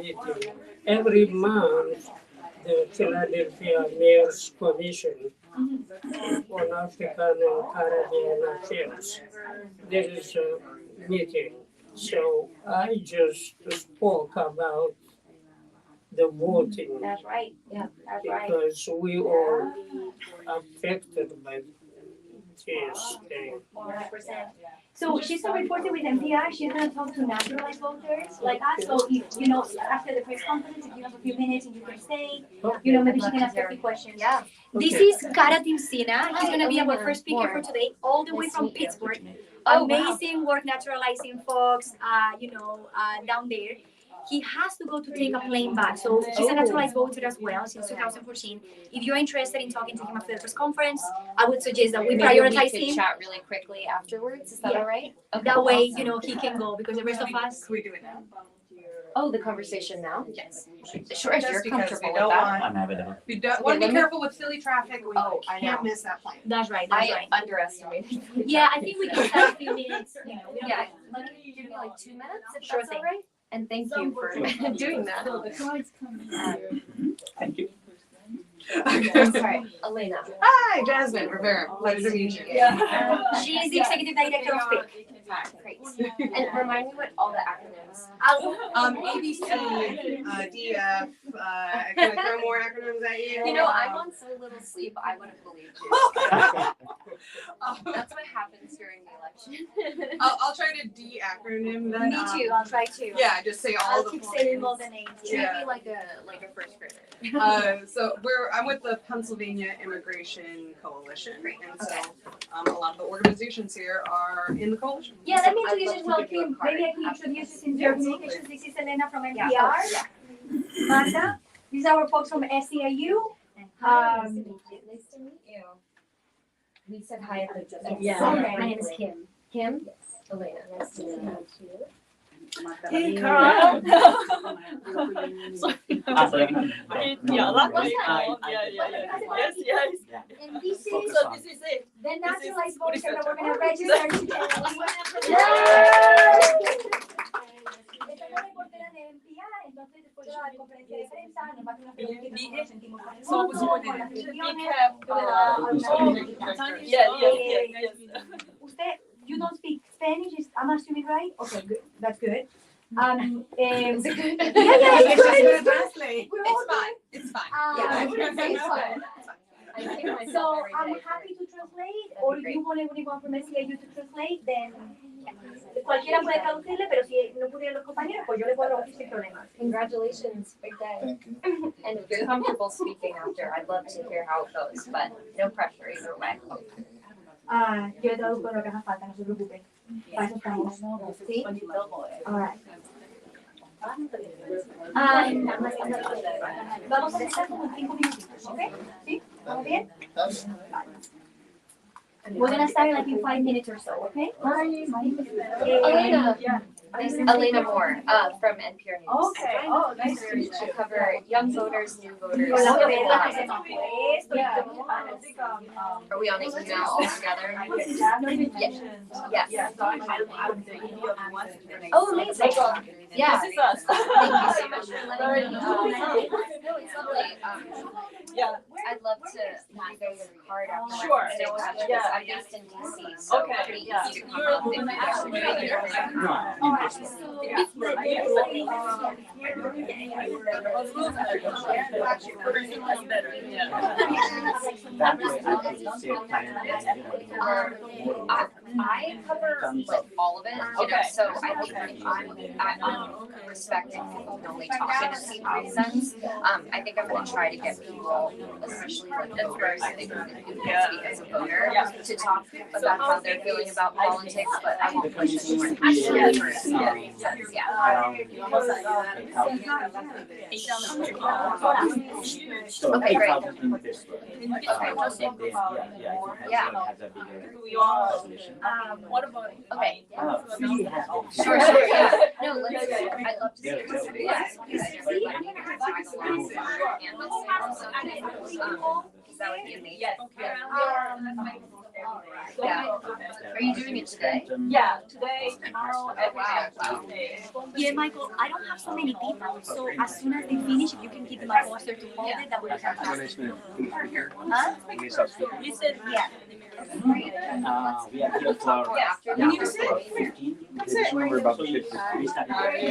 meeting. Every month, the Philadelphia Mayor's Commission on African and Caribbean Affairs, there is a meeting. So I just spoke about the voting. That's right. Yeah, that's right. Because we all affected by this thing. 100%. So she's a reporter with NPR. She's going to talk to naturalized voters like us. So if, after the press conference, if you have a few minutes and you can stay, maybe she can ask a few questions. Yeah. This is Kara Timsina. He's going to be our first speaker for today, all the way from Pittsburgh. Amazing work naturalizing folks, down there. He has to go to take a plane back. So he's a naturalized voter as well since 2014. If you're interested in talking to him after the press conference, I would suggest that we prioritize him. Chat really quickly afterwards. Is that all right? Okay. That way, he can go because the rest of us. Can we do it now? Oh, the conversation now? Yes. Sure, if you're Just because comfortable we with don't that. want, we don't want to be careful with Philly traffic. We I can't know. miss that plane. That's right. That's right. I underestimated. Yeah, I think we can start a few minutes. Yeah, let me give me like 2 minutes if Sure that's thing. all right. And thank you for doing that. Thank you. Sorry, Elena. Hi, Jasmine Rivera. Pleasure to meet you. She is the executive director of PIC. Great. And remind me what all the acronyms. ABC, DF. Can I throw more acronyms at you? I'm on so little sleep, I would have believed you. That's what happens during the election. I'll try to de-acronym them. Me too. I'll try to. Yeah, just say all I'll the keep full saying names. all the names. Yeah. Maybe like a first grader. So I'm with the Pennsylvania Immigration Coalition, and so a lot of the organizations here are in the coalition. Yeah, let me I'd introduce love as to well, give you a Kim. card Maybe I can introduce you since Yeah, your absolutely. communications. This is Elena from NPR. Yeah. Marta. These are our folks from SEIU. Nice to meet you. We said hi at the Yeah. Okay. My name is Kim. Kim? Yes. Elena, nice to meet you. Hey, Carl. Yes. And this is Focus on. the naturalized voter that we're going to register today. Esta es la reportera de NPR, entonces después de la conferencia de prensa nos va a hacer unas preguntitas cómo nos sentimos con el voto, con las elecciones, Usted, you don't speak Spanish, I'm assuming, right? Okay, good. That's good. Is it good? Yeah. Translate. We're all It's fine. It's fine. Yeah, I wouldn't say it's fine. I hear myself So every I'm day. happy to translate, That'd or be if great. you want anyone from SEIU to translate, then cualquiera puede traducirle, pero si no pudieran los compañeros, pues yo le puedo traducir sin problema. Congratulations, big day. Thank you. And if you're comfortable speaking after, I'd love to hear how it goes, but no pressure either way. Yo le traduzco lo que haga falta, no se preocupen. Para eso estamos. ¿Sí? Alright. Vamos a empezar como en 5 minutitos, ¿ok? ¿Sí? ¿Vamos bien? We're gonna start in like in 5 minutes or so, okay? Elena. Elena Moore, from NPR News. Okay. Oh, nice to meet I you. cover young voters, new voters. Hola, Bella, que sepan esto. Yeah, I think Are we on a email all together? Yes. Yes. I'm the ED of one. Oh, amazing. Yeah. This is us. Thank you so much for letting me know. No, it's lovely. Yeah. I'd love to have you guys a card after. Sure. Stay in touch, because Yeah. I'm based in DC, so Okay, pretty yeah. easy to come up if you guys are doing it. No, that way I can save time and, I cover like all of it, so I think I'm respecting people who only talk in a speaking sense. I think I'm gonna try to get people, especially like voters, who can speak as a voter, to talk about how they're feeling about politics, but I won't push anyone actually for experience. Okay, great. Yeah. What about? Okay. Free has been. Sure, yeah. No, let's, I'd love to see this. Yes, because everybody can tag along with our canvas or something. That would be amazing. Yeah. Are you doing it today? Yeah, today, tomorrow, every day. Yeah, Michael, I don't have so many people, so as soon as they finish, if you can give them a poster to hold it, that would be fantastic. Huh? You said, yeah. We are here for Yeah. You need to sit. 15. That's it. Remember about the shift. What's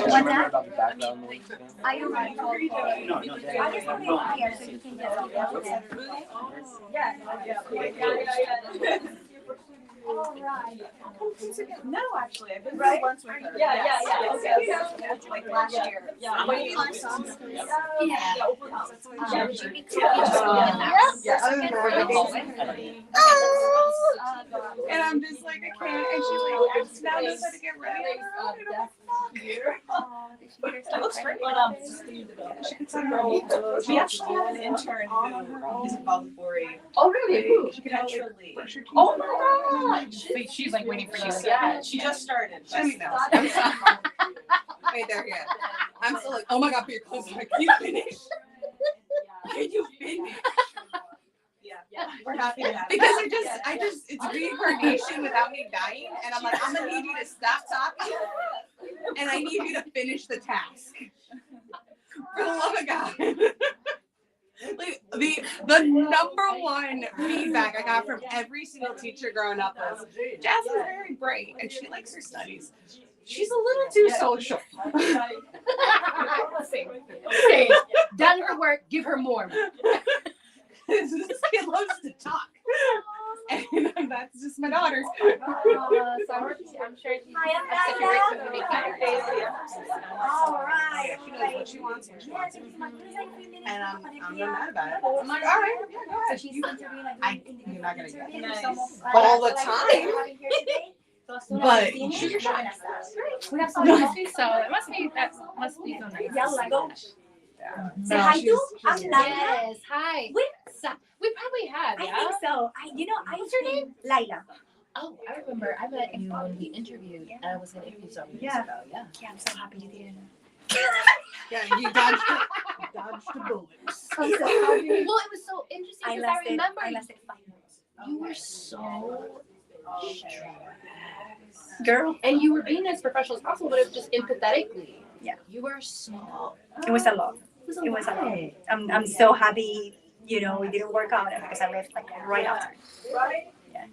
Remember that? about the background noise? I don't know. No, I just put it here so you can just. No, actually, I've been there once with her. Yeah. Okay. Like last year. Yeah. Maybe last summer. Yeah. And I'm just like, I can't. And she like now knows how to get ready. It looks great. We actually have an intern who is involved with Lori. Oh, really? Naturally. Oh my gosh. She's like waiting for you to get. She just started. Wait, there, yeah. I'm still like, oh my god, but you're close. Can you finish? Can you finish? Yeah. We're happy to have Because it's reincarnation without me dying, and I'm like, I'm gonna need you to stop talking, and I need you to finish the task. For the love of God. Like the number one feedback I got from every single teacher growing up was, Jazz is very bright and she likes her studies. She's a little too social. Same. Done her work, give her more. This kid loves to talk. And that's just my daughter. So I'm sure she's such a great communicator. All right. She knows what she wants when she wants it. And I'm not mad about it. I'm like, all right, yeah, go So ahead. she's interviewing like You're not gonna get it. Nice. All the time. But we have some. So it must be so nice. Yeah, like go. Say No, hi to. she's I'm Laila. Yes, hi. We, We probably have, I yeah. think so. What's your name? Laila. Oh, I remember. I met you when we interviewed. I was going to interview some years Yeah. ago. Yeah. Yeah, I'm so happy you did. yeah, you dodged the bullets. I'm so happy. Well, it was so interesting I because I lasted remember 5 minutes. you were so stressed. Girl, And you were being as professional as possible, but it was just empathetically. Yeah. You were so. it was a lot. It was a lot. I'm so happy. It didn't work out because I left like right after. Yeah.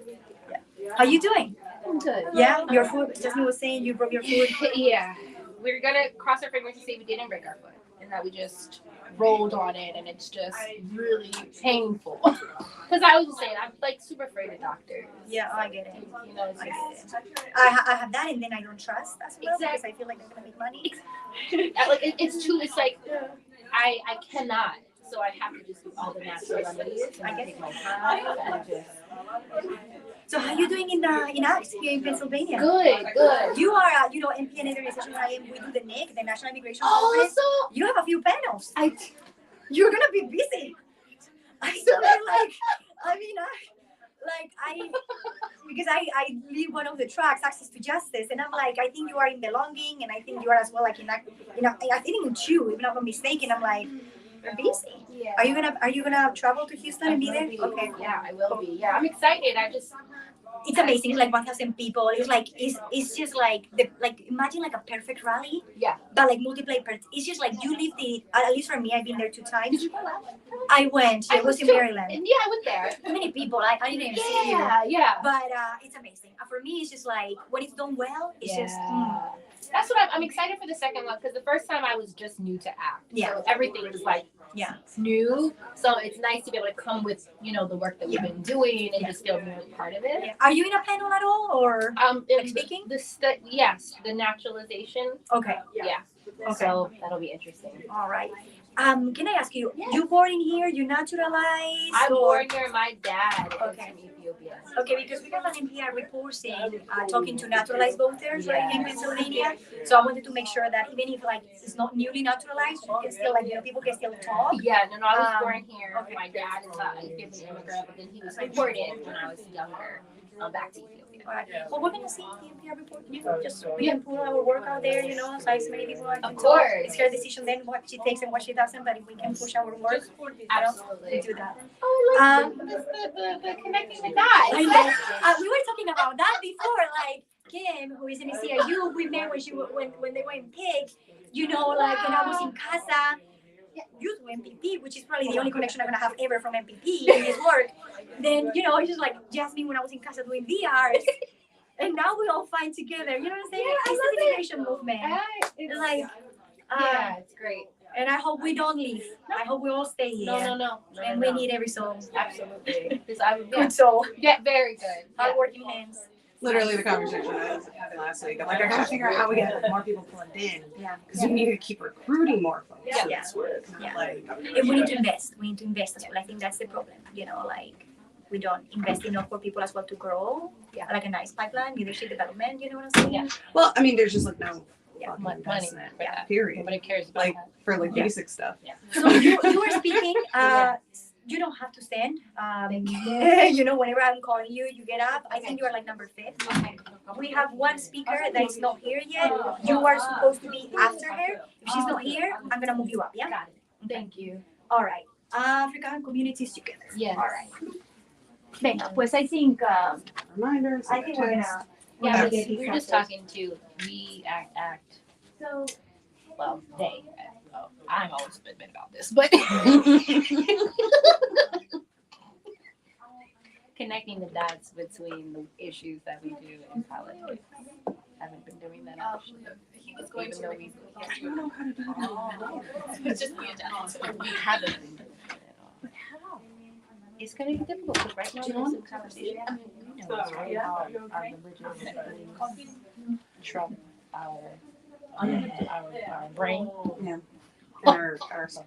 How you doing? I'm good. Yeah, your food. Jasmine was saying you broke your food. Yeah. We're going to cross our fingers to say we didn't break our foot and that we just rolled on it, and it's just really painful. Because I was just saying, I'm like super afraid of doctors. Yeah, I get it. You know, it's I just, get it. I have that, and then I don't trust as well because I feel like they're gonna make money. like it's like I cannot. So I have to just do all the natural remedies and I take my time and just. So how you doing in ACT here in Pennsylvania? Good. You are, NPN organization I am. We do the NIC, the National Immigration Oh, Conference. so You have a few panels. You're gonna be busy. I feel because I lead one of the tracks, Access to Justice, and I'm like, I think you are in belonging, and I think you are as well, like I think in two, if I'm not mistaken. I'm like, you're busy. yeah. Are you gonna travel to Houston and be there? Okay. Yeah, I will be. Yeah, I'm excited. It's amazing. It's like 1,000 people. It's just like imagine like a perfect rally. Yeah. But like multiplied. It's just like you live at least for me. I've been there 2 times. Did you go last? I went. It was in too. Maryland. And yeah, I went there. Too many people. I didn't even see you. Yeah. But it's amazing. For me, it's just like when it's done well, it's just. That's what I'm excited for the second one, because the first time I was just new to ACT. Yeah. So everything was like new. So it's nice to be able to come with, the work that we've been doing and just feel more part of it. Yeah. Are you in a panel at all, or speaking? Yes, the naturalization. Okay. Yeah. Okay. So that'll be interesting. All right. Can I ask you? You born in here? You naturalized? I'm or- born here. My dad is Okay. from Ethiopia. Okay, because we have an NPR reporting, talking to naturalized voters right here in Pennsylvania. So I wanted to make sure that even if it's not newly naturalized, you can still people can still talk. Yeah, no, I was Um, born here. okay. My dad is an Ethiopian immigrant, but then he was deported when I was younger. back to Ethiopia. All right. Well, we're gonna see the NPR report. Just we can pull our work out there, so as many people as Of can course. It's her decision then what she takes and what she doesn't. But if we can push our work, Absolutely. we do that. The connecting the dots. I know. We were talking about that before, like Kim, who is in CIU, we met when they were in PIG, like when I was in Casa, you do MPP, which is probably the only connection I'm gonna have ever from MPP in this work. Then, it's just like Jasmine when I was in Casa doing VRs. And now we all find together, you know what I'm saying? Yeah, It's the integration movement. It's Like, yeah, it's great. and I hope we don't leave. I hope we all stay here. No. And we need every soul. Absolutely. Good soul. Yeah, very good. Hard-working hands. Literally the conversation I was having last week. I'm like, I gotta figure out how we get more people plugged in. Yeah. Because we need to keep recruiting more folks. Yeah. to this work. Yeah. Like, And we need to invest. We need to invest as well. I think that's the problem. Like we don't invest enough for people as well to grow. Yeah. Like a nice pipeline, leadership development. You know what I'm saying? Yeah. well, I mean, there's just like no Yeah. fucking Money investment. for that. Period. Nobody cares about Like for like Yeah. basic stuff. So you were speaking. You don't have to stand. Whenever I'm calling you, you get up. I think you are like number 5. We have one speaker that is not here yet. You are supposed to be after her. If she's not here, I'm gonna move you up. Yeah. Got it. Thank you. All right. African communities together. Yes. All right. Venga, pues I think Reminders. I think we're gonna. Yeah, get we these were just answers. talking to We Act. So Well, they. I'm always a bit about this, but connecting the dots between the issues that we do in politics. Haven't been doing that actually. He was going Even to. though we I don't know how to do that. It's just me and Dad. we haven't been doing it at all. It's gonna be difficult because right now there's some conversation. I mean, we know it's right how our religious trump our brain And our self-interest.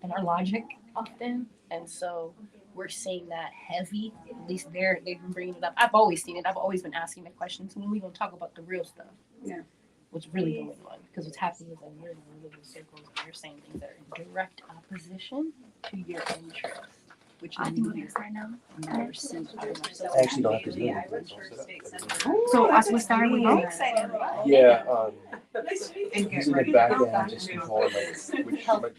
and our logic often, and so we're seeing that heavy. At least they've been bringing it up. I've always seen it. I've always been asking the questions. When we gonna talk about the real stuff? Yeah. What's really going on? Because what's happening is that you're in religious circles. They're saying things that are in direct opposition to your interests, which is weird. right now. Never seen I actually don't have to do anything. So as we start, we go. Yeah, And using get the ready. back end just before, like, how to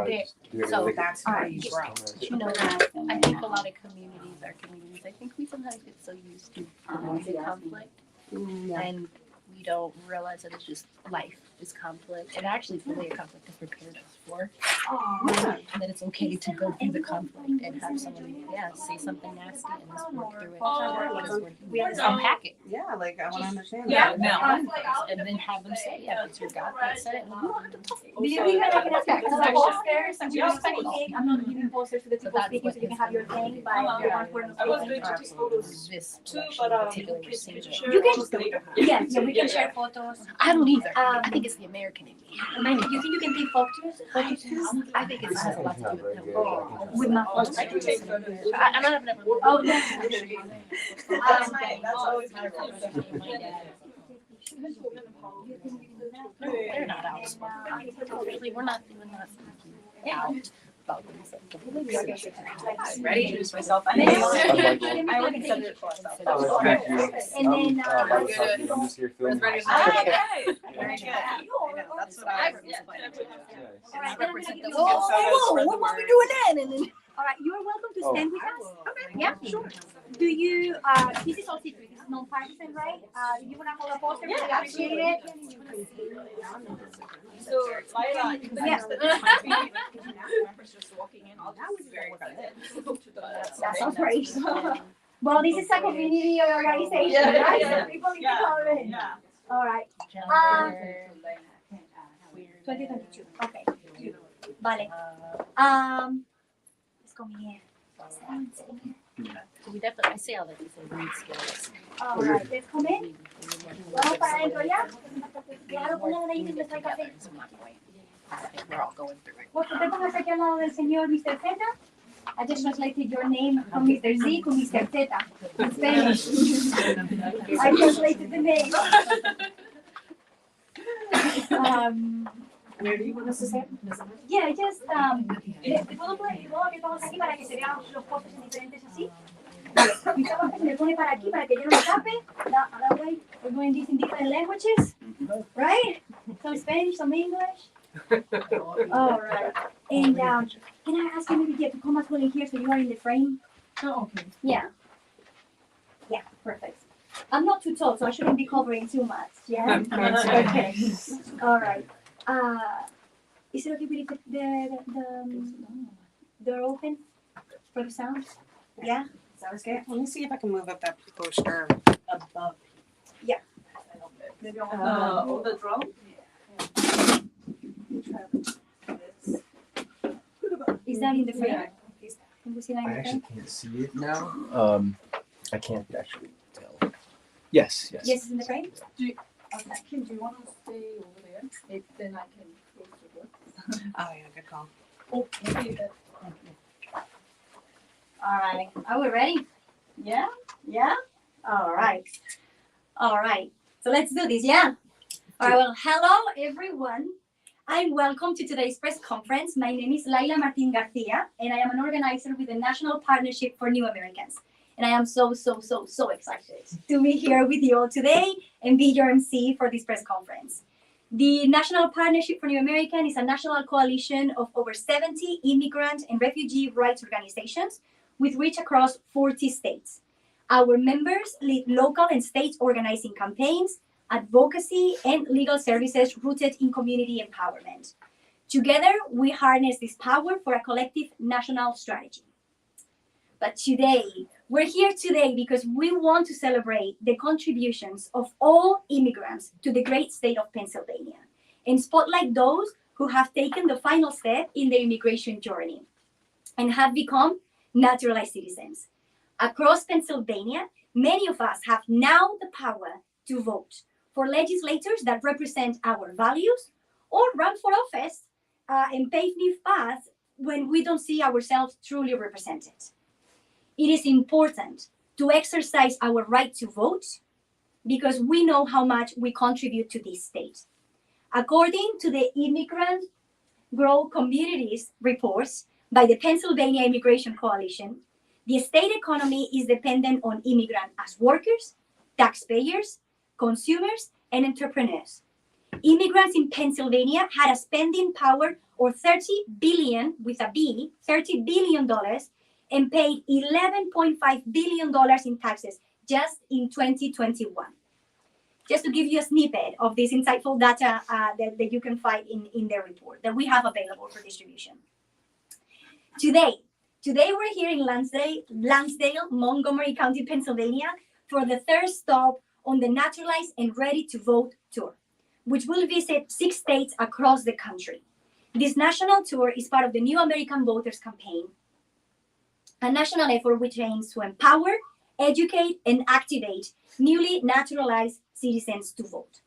There- do it. so like, that's All how right, you just- grow. But you know that I think a lot of communities are communities. I think we sometimes get so used to avoiding conflict, and we don't realize that it's just life is conflict. And actually, the way conflict has prepared us for, and that it's okay to go through the conflict and have someone, say something nasty and just work through it. We have to unpack it. Yeah, like I want to understand. Yeah, that. no. And then have them say, it's your God that said it. And we don't have to talk. Do you think that I can ask you to posters and you're speaking? I'm not giving posters to the people speaking, so you can have your thing by the ones who are not I was speaking. going to take photos This too, election but in particular, we're kids seeing need to it. share. You can- Just later. Yeah, we can share photos. I don't either. I think it's the American in me. You think you can take photos? I think it has a lot to do with them. With my photos. I can take photos. I'm not never. Oh, no. That's always my problem. No, they're not out. Really, we're not out about things. Ready to introduce myself. And then- I work in Center for myself. Thank you. And then, I'm just here filming. Very good. That's what I all right, then I'm gonna give you- What we doing then? And then All right, you are welcome to stand with us. Okay. Yeah, sure. Do you, this is all secret, this is non-partisan, right? You wanna hold a poster, really appreciate it. So, Lila, Yeah. just walking in, I'll just very That sounds great. Well, this is a community organization, right? So people need to come in. Yeah. All right, gender, 2022, okay. Vale. Let's go here. we definitely, I say all that, we say read skills. All right, let's come in. Vamos para adentro ya. Déjalo poner ahí donde está el café. I think we're all going through it. Pues usted póngase aquí al lado del señor Mr. Z. I just translated your name from Mr. Z to Mr. Z in Spanish. I translated the name. Where do you want us to say? Yeah, just, te puedo poner, te puedo abrir todos aquí para que se vean los postes en diferentes así. Me pone para aquí para que yo no me tape. That way, we're doing this in different languages, right? Some Spanish, some English. All right. And can I ask you maybe to come as well in here so you are in the frame? Oh, okay. Yeah. Yeah, perfect. I'm not too tall, so I shouldn't be covering too much. Yeah. Okay. All right. Is it okay if the door open for the sound? Yeah. Sounds good. Let me see if I can move up that poster above. Yeah. Maybe I'll the drum? Is that in the frame? Yeah. Can we see that in I the actually frame? can't see it now. I can't actually tell. Yes, yes. Yes, it's in the frame. Okay. Kim, do you want to stay over there? Then I can close the door. Oh, yeah, good call. Oh, maybe that. All right. Are we ready? Yeah? Yeah? All right. All right. So let's do this, yeah? All right. Well, hello, everyone. And welcome to today's press conference. My name is Laila Martin Garcia, and I am an organizer with the National Partnership for New Americans. And I am so excited to be here with you all today and be your MC for this press conference. The National Partnership for New Americans is a national coalition of over 70 immigrant and refugee rights organizations with reach across 40 states. Our members lead local and state organizing campaigns, advocacy, and legal services rooted in community empowerment. Together, we harness this power for a collective national strategy. But today, we're here today because we want to celebrate the contributions of all immigrants to the great state of Pennsylvania and spotlight those who have taken the final step in their immigration journey and have become naturalized citizens. Across Pennsylvania, many of us have now the power to vote for legislators that represent our values or run for office and pave new paths when we don't see ourselves truly represented. It is important to exercise our right to vote because we know how much we contribute to this state. According to the Immigrant Grow Communities reports by the Pennsylvania Immigration Coalition, the state economy is dependent on immigrants as workers, taxpayers, consumers, and entrepreneurs. Immigrants in Pennsylvania had a spending power of $30 billion, with a B, $30 billion, and paid $11.5 billion in taxes just in 2021. Just to give you a snippet of this insightful data that you can find in the report that we have available for distribution. Today we're here in Lansdale, Montgomery County, Pennsylvania, for the third stop on the Naturalized and Ready to Vote tour, which will visit 6 states across the country. This national tour is part of the New American Voters campaign, a national effort which aims to empower, educate, and activate newly naturalized citizens to vote.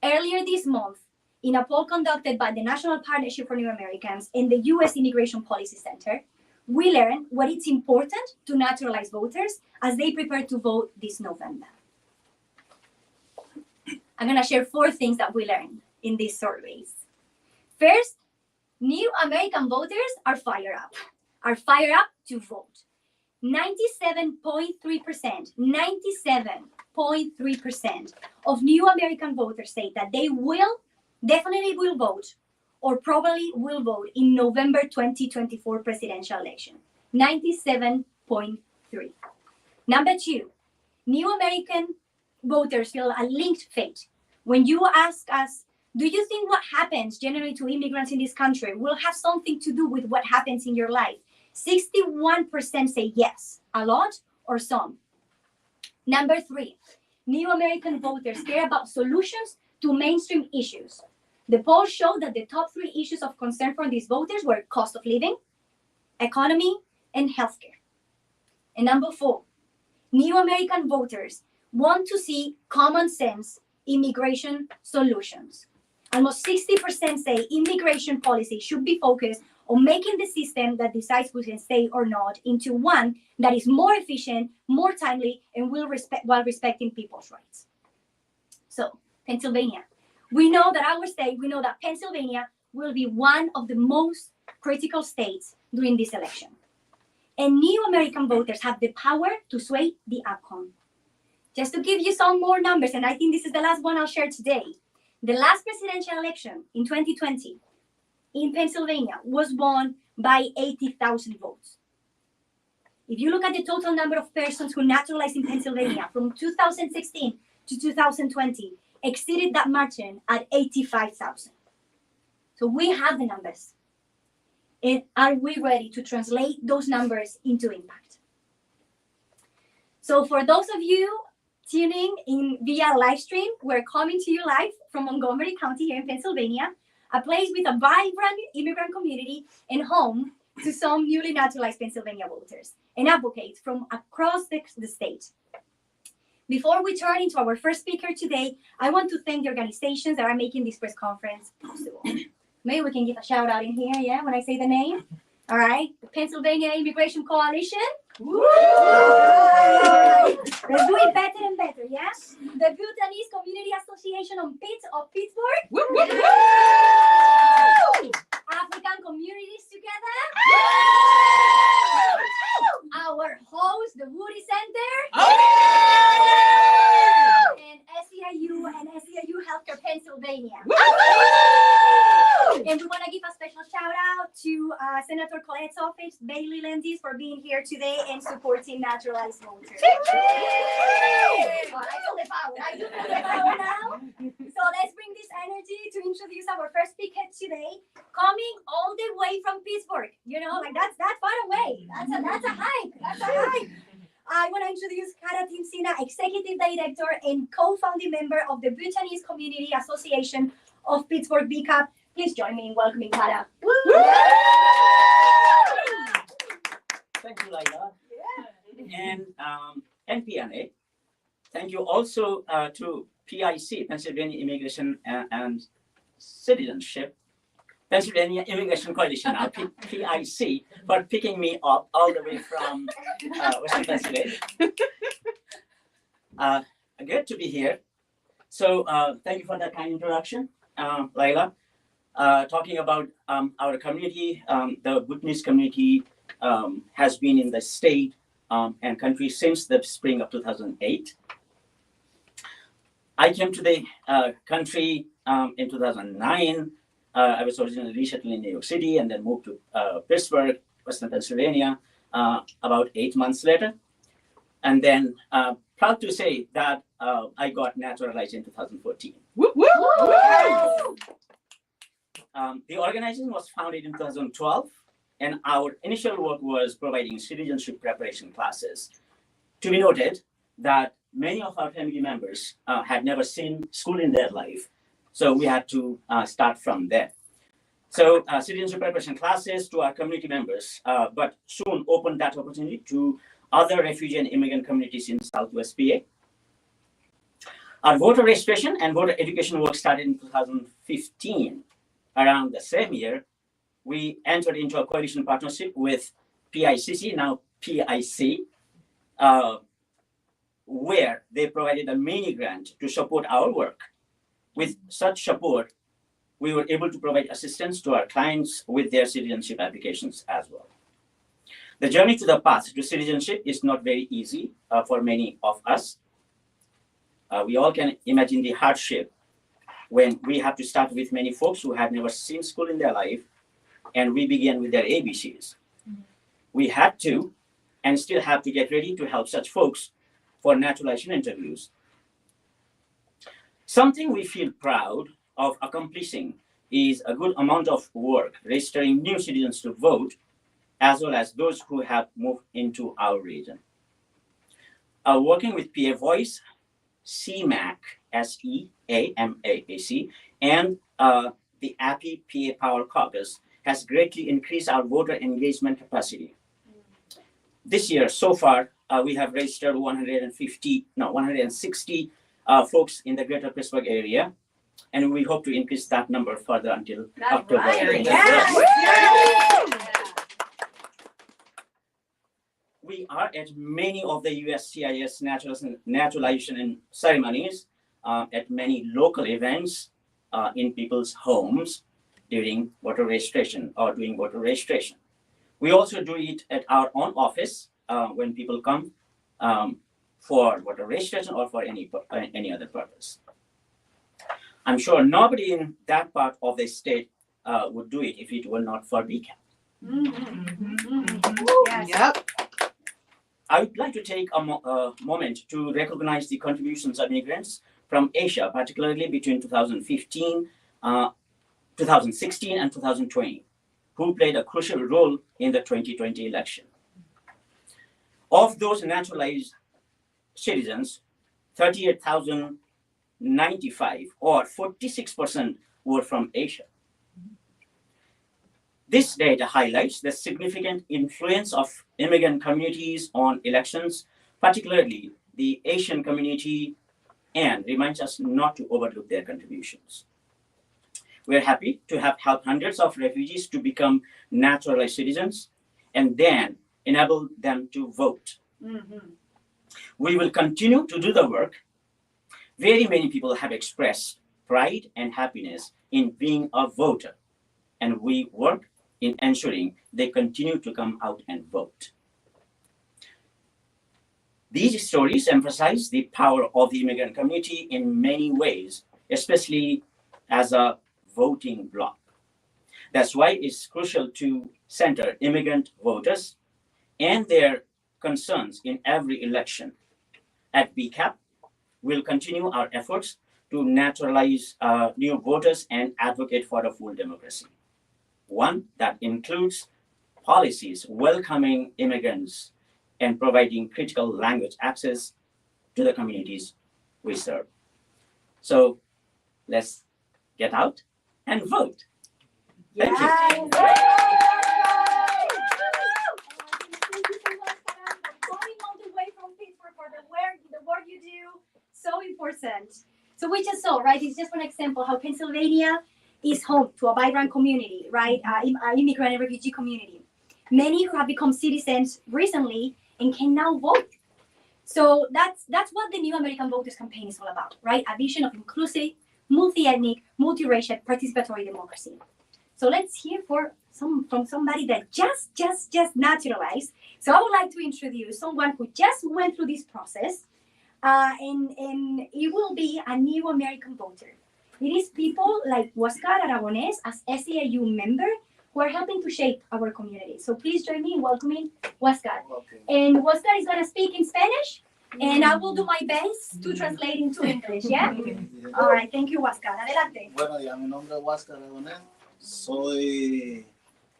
Earlier this month, in a poll conducted by the National Partnership for New Americans and the U.S. Immigration Policy Center, we learned what is important to naturalized voters as they prepare to vote this November. I'm going to share 4 things that we learned in these surveys. First, new American voters are fired up to vote. 97.3% of new American voters say that they definitely will vote or probably will vote in November 2024 presidential election. 97.3. Number 2, new American voters feel a linked fate. When you ask us, do you think what happens generally to immigrants in this country will have something to do with what happens in your life? 61% say yes, a lot or some. Number 3, new American voters care about solutions to mainstream issues. The poll showed that the top 3 issues of concern for these voters were cost of living, economy, and healthcare. And number 4, new American voters want to see common sense immigration solutions. Almost 60% say immigration policy should be focused on making the system that decides who can stay or not into one that is more efficient, more timely, and while respecting people's rights. So, Pennsylvania. We know that Pennsylvania will be one of the most critical states during this election. and new American voters have the power to sway the outcome. Just to give you some more numbers, and I think this is the last one I'll share today. The last presidential election in 2020 in Pennsylvania was won by 80,000 votes. If you look at the total number of persons who naturalized in Pennsylvania from 2016 to 2020, exceeded that margin at 85,000. So we have the numbers. And are we ready to translate those numbers into impact? So for those of you tuning in via live stream, we're coming to you live from Montgomery County here in Pennsylvania, a place with a vibrant immigrant community and home to some newly naturalized Pennsylvania voters and advocates from across the state. Before we turn into our first speaker today, I want to thank the organizations that are making this press conference possible. Maybe we can give a shout out in here, yeah, when I say the name. All right, the Pennsylvania Immigration Coalition. Woo! Right. Let's do it better and better, yes? The Bhutanese Community Association of Pittsburgh. Woo, woo, woo! African Communities Together. Our host, the Woody Center. And SEIU and SEIU Healthcare Pennsylvania. And we want to give a special shout out to Senator Colette's office, Bailey Landis, for being here today and supporting naturalized voters. I feel the power. I do feel the power now. So let's bring this energy to introduce our first speaker today, coming all the way from Pittsburgh. You know, like that's far away. That's a hike. That's a hike. I want to introduce Karatim Sina, Executive Director and co-founding member of the Bhutanese Community Association of Pittsburgh BCAP. Please join me in welcoming Kara. Thank you, Laila. Yeah. And PNA. Thank you also to PIC, Pennsylvania Immigration and Citizenship, Pennsylvania Immigration Coalition, now PIC, for picking me up all the way from Western Pennsylvania. Good to be here. So thank you for that kind introduction, Laila. Talking about our community, the Bhutanese community has been in the state and country since the spring of 2008. I came to the country in 2009. I was originally resettled in New York City and then moved to Pittsburgh, Western Pennsylvania, about 8 months later. And then proud to say that I got naturalized in 2014. Woo, woo, woo. The organization was founded in 2012, and our initial work was providing citizenship preparation classes. To be noted that many of our family members had never seen school in their life, so we had to start from there. So citizenship preparation classes to our community members, but soon opened that opportunity to other refugee and immigrant communities in Southwest PA. Our voter registration and voter education work started in 2015. Around the same year, we entered into a coalition partnership with PICC, now PIC, where they provided a mini grant to support our work. With such support, we were able to provide assistance to our clients with their citizenship applications as well. The journey to the path to citizenship is not very easy for many of us. We all can imagine the hardship when we have to start with many folks who have never seen school in their life, and we began with their ABCs. We had to, and still have to, get ready to help such folks for naturalization interviews. Something we feel proud of accomplishing is a good amount of work registering new citizens to vote, as well as those who have moved into our region. Working with PA Voice, CMAC, SEAMAAC, and the API PA Power Caucus has greatly increased our voter engagement capacity. This year, so far, we have registered 160 folks in the greater Pittsburgh area, and we hope to increase that number further until October. Right. We are at many of the USCIS naturalization ceremonies, at many local events in people's homes during voter registration or doing voter registration. We also do it at our own office when people come for voter registration or for any other purpose. I'm sure nobody in that part of the state would do it if it were not for BCAP. Yes. Yep. I would like to take a moment to recognize the contributions of immigrants from Asia, particularly between 2016 and 2020, who played a crucial role in the 2020 election. Of those naturalized citizens, 38,095 or 46% were from Asia. This data highlights the significant influence of immigrant communities on elections, particularly the Asian community, and reminds us not to overlook their contributions. We're happy to have helped hundreds of refugees to become naturalized citizens and then enable them to vote. We will continue to do the work. Very many people have expressed pride and happiness in being a voter, and we work in ensuring they continue to come out and vote. These stories emphasize the power of the immigrant community in many ways, especially as a voting bloc. That's why it's crucial to center immigrant voters and their concerns in every election. At BCAP, we'll continue our efforts to naturalize new voters and advocate for a full democracy. One that includes policies welcoming immigrants and providing critical language access to the communities we serve. So let's get out and vote. Thank you. Thank you so much, Karen, for coming all the way from Pittsburgh for the work you do. So important. So we just saw, right? It's just one example how Pennsylvania is home to a vibrant community, right? Immigrant and refugee community. Many who have become citizens recently and can now vote. So that's what the New American Voters Campaign is all about, right? A vision of inclusive, multi-ethnic, multiracial, participatory democracy. So let's hear from somebody that just naturalized. So I would like to introduce someone who just went through this process, and it will be a new American voter. It is people like Huáscar Aragonés as SEIU member who are helping to shape our community. So please join me in welcoming Huáscar. Okay. And Huáscar is going to speak in Spanish, and I will do my best to translate into English, ¿yeah? All right, thank you, Huáscar. Adelante. Bueno, ya mi nombre es Huáscar Aragonés, soy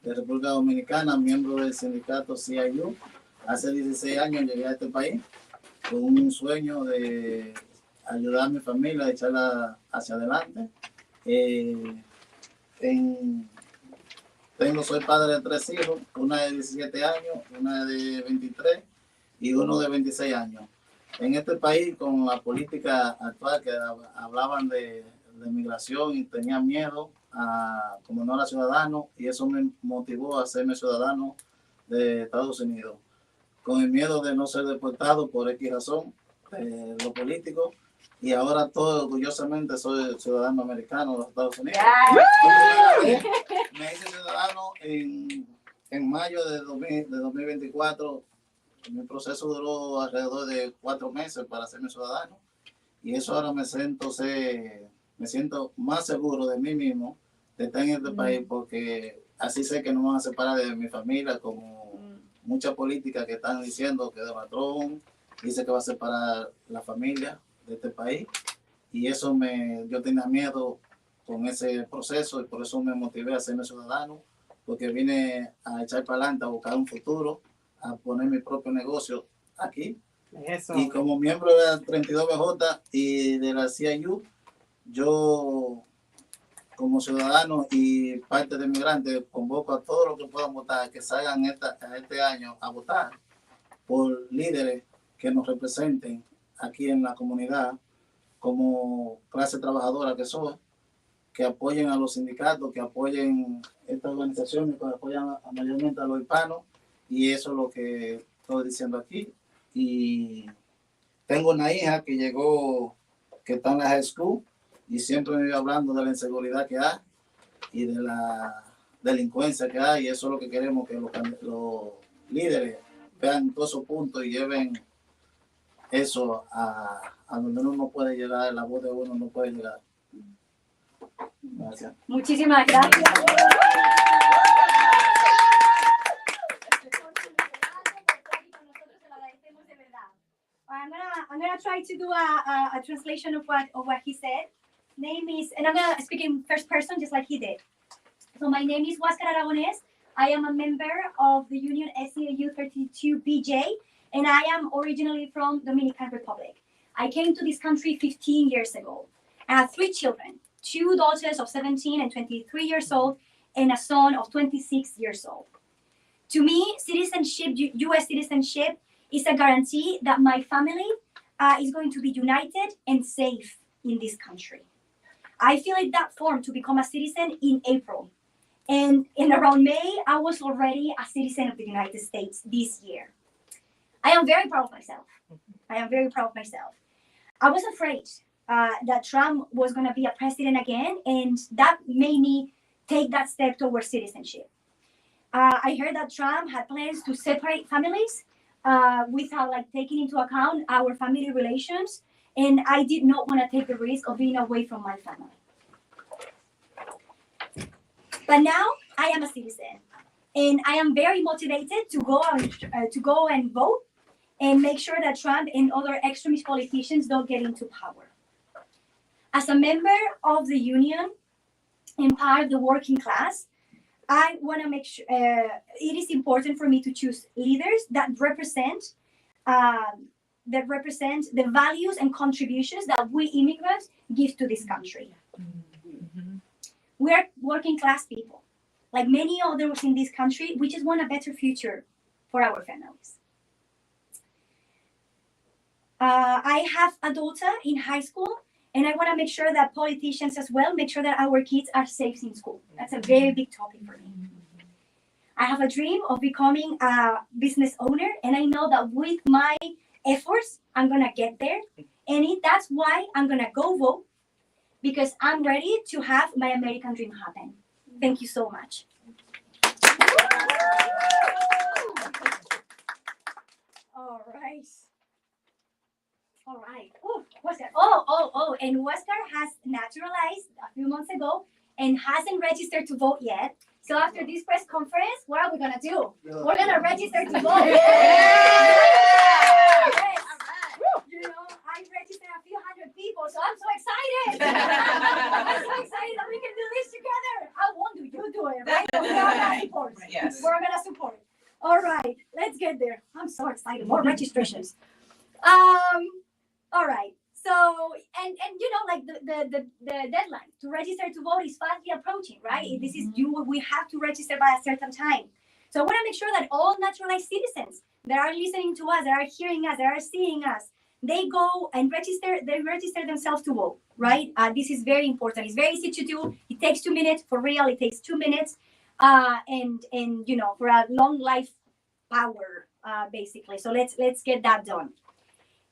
de República Dominicana, miembro del sindicato CIU. Hace 16 años llegué a este país con un sueño de ayudar a mi familia a echarla hacia adelante. Soy padre de 3 hijos, una de 17 años, una de 23 y uno de 26 años. En este país, con la política actual que hablaban de migración y tenía miedo, como no era ciudadano, y eso me motivó a hacerme ciudadano de Estados Unidos. Con el miedo de no ser deportado por X razón, lo político, y ahora todo orgullosamente soy ciudadano americano de los Estados Unidos. Yeah. Me hice ciudadano en mayo de 2024. Mi proceso duró alrededor de 4 meses para hacerme ciudadano, y eso ahora me siento más seguro de mí mismo de estar en este país, porque así sé que no me van a separar de mi familia, como muchas políticas que están diciendo que Donald Trump dice que va a separar la familia de este país, y eso yo tenía miedo con ese proceso, y por eso me motivé a hacerme ciudadano, porque vine a echar para adelante, a buscar un futuro, a poner mi propio negocio aquí. Eso. Y como miembro de la 32BJ y de la CIU, yo como ciudadano y parte de migrante convoco a todos los que puedan votar, que salgan este año a votar por líderes que nos representen aquí en la comunidad como clase trabajadora que soy, que apoyen a los sindicatos, que apoyen estas organizaciones, que apoyan mayormente a los hispanos, y eso es lo que estoy diciendo aquí. Y tengo una hija que llegó, que está en la high school, y siempre me iba hablando de la inseguridad que hay y de delincuencia que hay. Eso es lo que queremos, que los líderes vean todos esos puntos y lleven eso a donde uno no puede llegar, la voz de uno no puede llegar. Gracias. Muchísimas gracias. I'm gonna try to do a translation of what he said. Name is, and I'm gonna speak in first person just like he did. So my name is Huáscar Aragonés. I am a member of the union SCAU 32BJ, and I am originally from Dominican Republic. I came to this country 15 years ago. I have 3 children, 2 daughters of 17 and 23 years old, and a son of 26 years old. To me, citizenship, U.S. citizenship, is a guarantee that my family is going to be united and safe in this country. I filled that form to become a citizen in April. And in around May, I was already a citizen of the United States this year. I am very proud of myself. I was afraid that Trump was going to be a president again, and that made me take that step towards citizenship. I heard that Trump had plans to separate families without taking into account our family relations, and I did not want to take the risk of being away from my family. But now I am a citizen, and I am very motivated to go and vote and make sure that Trump and other extremist politicians don't get into power. As a member of the union and part of the working class, I want to make sure it is important for me to choose leaders that represent the values and contributions that we immigrants give to this country. We are working class people. Like many others in this country, we just want a better future for our families. I have a daughter in high school, and I want to make sure that politicians as well make sure that our kids are safe in school. That's a very big topic for me. I have a dream of becoming a business owner, and I know that with my efforts, I'm going to get there. And that's why I'm going to go vote, because I'm ready to have my American dream happen. Thank you so much. All right. Oh, Huáscar. Oh, and Huáscar has naturalized a few months ago and hasn't registered to vote yet. So after this press conference, what are we gonna do? We're gonna register to vote. Yes. You know, I registered a few hundred people, so I'm so excited. I'm so excited that we can do this together. I won't do, you do it, right? We're gonna support. Yes. We're gonna support. All right, let's get there. I'm so excited. More registrations. All right. So, and you know, the deadline to register to vote is fastly approaching, right? Mm-hmm. This is due. We have to register by a certain time. So I want to make sure that all naturalized citizens that are listening to us, that are hearing us, that are seeing us, they go and register. They register themselves to vote, right? This is very important. It's very easy to do. It takes 2 minutes. For real, it takes 2 minutes. And you know, for a long life power, basically. So let's get that done.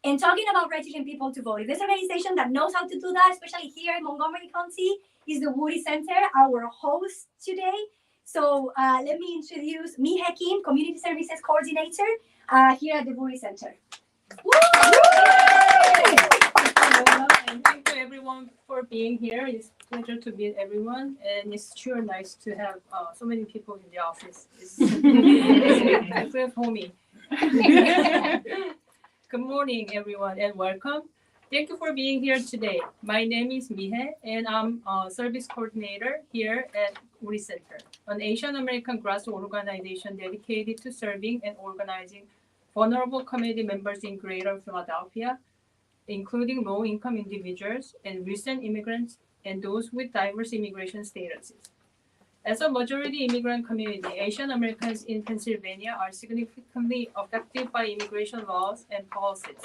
And talking about registering people to vote, this organization that knows how to do that, especially here in Montgomery County, is the Woody Center, our host today. So let me introduce Mije Kim, Community Services Coordinator here at the Woody Center. And thank you everyone for being here. It's a pleasure to meet everyone, and it's sure nice to have so many people in the office. I feel homey. Good morning, everyone, and welcome. Thank you for being here today. My name is Mije, and I'm a service coordinator here at Woody Center, an Asian American grassroots organization dedicated to serving and organizing vulnerable community members in Greater Philadelphia, including low-income individuals and recent immigrants and those with diverse immigration statuses. As a majority immigrant community, Asian Americans in Pennsylvania are significantly affected by immigration laws and policies.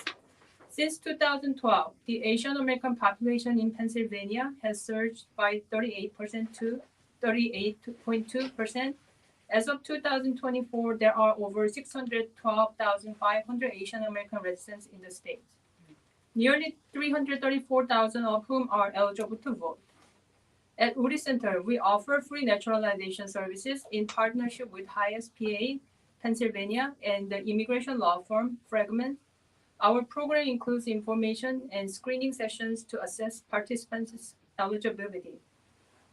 Since 2012, the Asian American population in Pennsylvania has surged by 38% to 38.2%. As of 2024, there are over 612,500 Asian American residents in the state, nearly 334,000 of whom are eligible to vote. At Uri Center, we offer free naturalization services in partnership with Highest PA, Pennsylvania, and the immigration law firm Fragment. Our program includes information and screening sessions to assess participants' eligibility.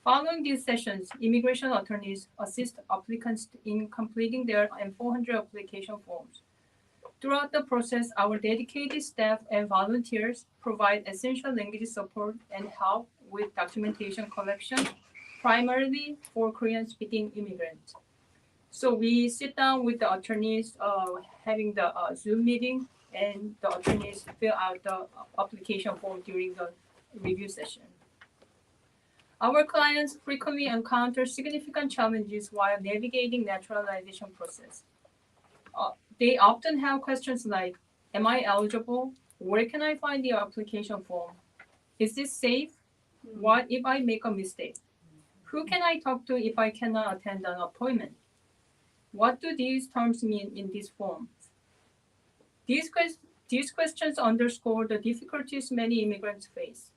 Following these sessions, immigration attorneys assist applicants in completing their M400 application forms. Throughout the process, our dedicated staff and volunteers provide essential language support and help with documentation collection, primarily for Korean-speaking immigrants. So we sit down with the attorneys, having the Zoom meeting, and the attorneys fill out the application form during the review session. Our clients frequently encounter significant challenges while navigating naturalization process. They often have questions like, am I eligible? Where can I find the application form? Is this safe? What if I make a mistake? Who can I talk to if I cannot attend an appointment? What do these terms mean in this form? These questions underscore the difficulties many immigrants face.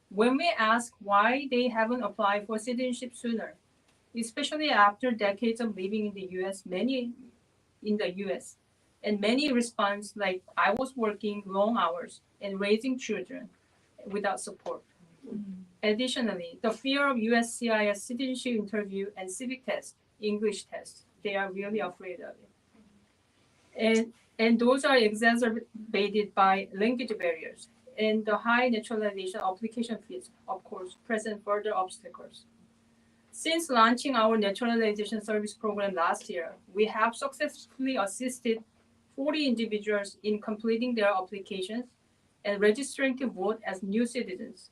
When we ask why they haven't applied for citizenship sooner, especially after decades of living in the U.S., and many respond like, I was working long hours and raising children without support. Additionally, the fear of USCIS citizenship interview and civic test, English test, they are really afraid of it. And those are exacerbated by language barriers. And the high naturalization application fees, of course, present further obstacles. Since launching our naturalization service program last year, we have successfully assisted 40 individuals in completing their applications and registering to vote as new citizens.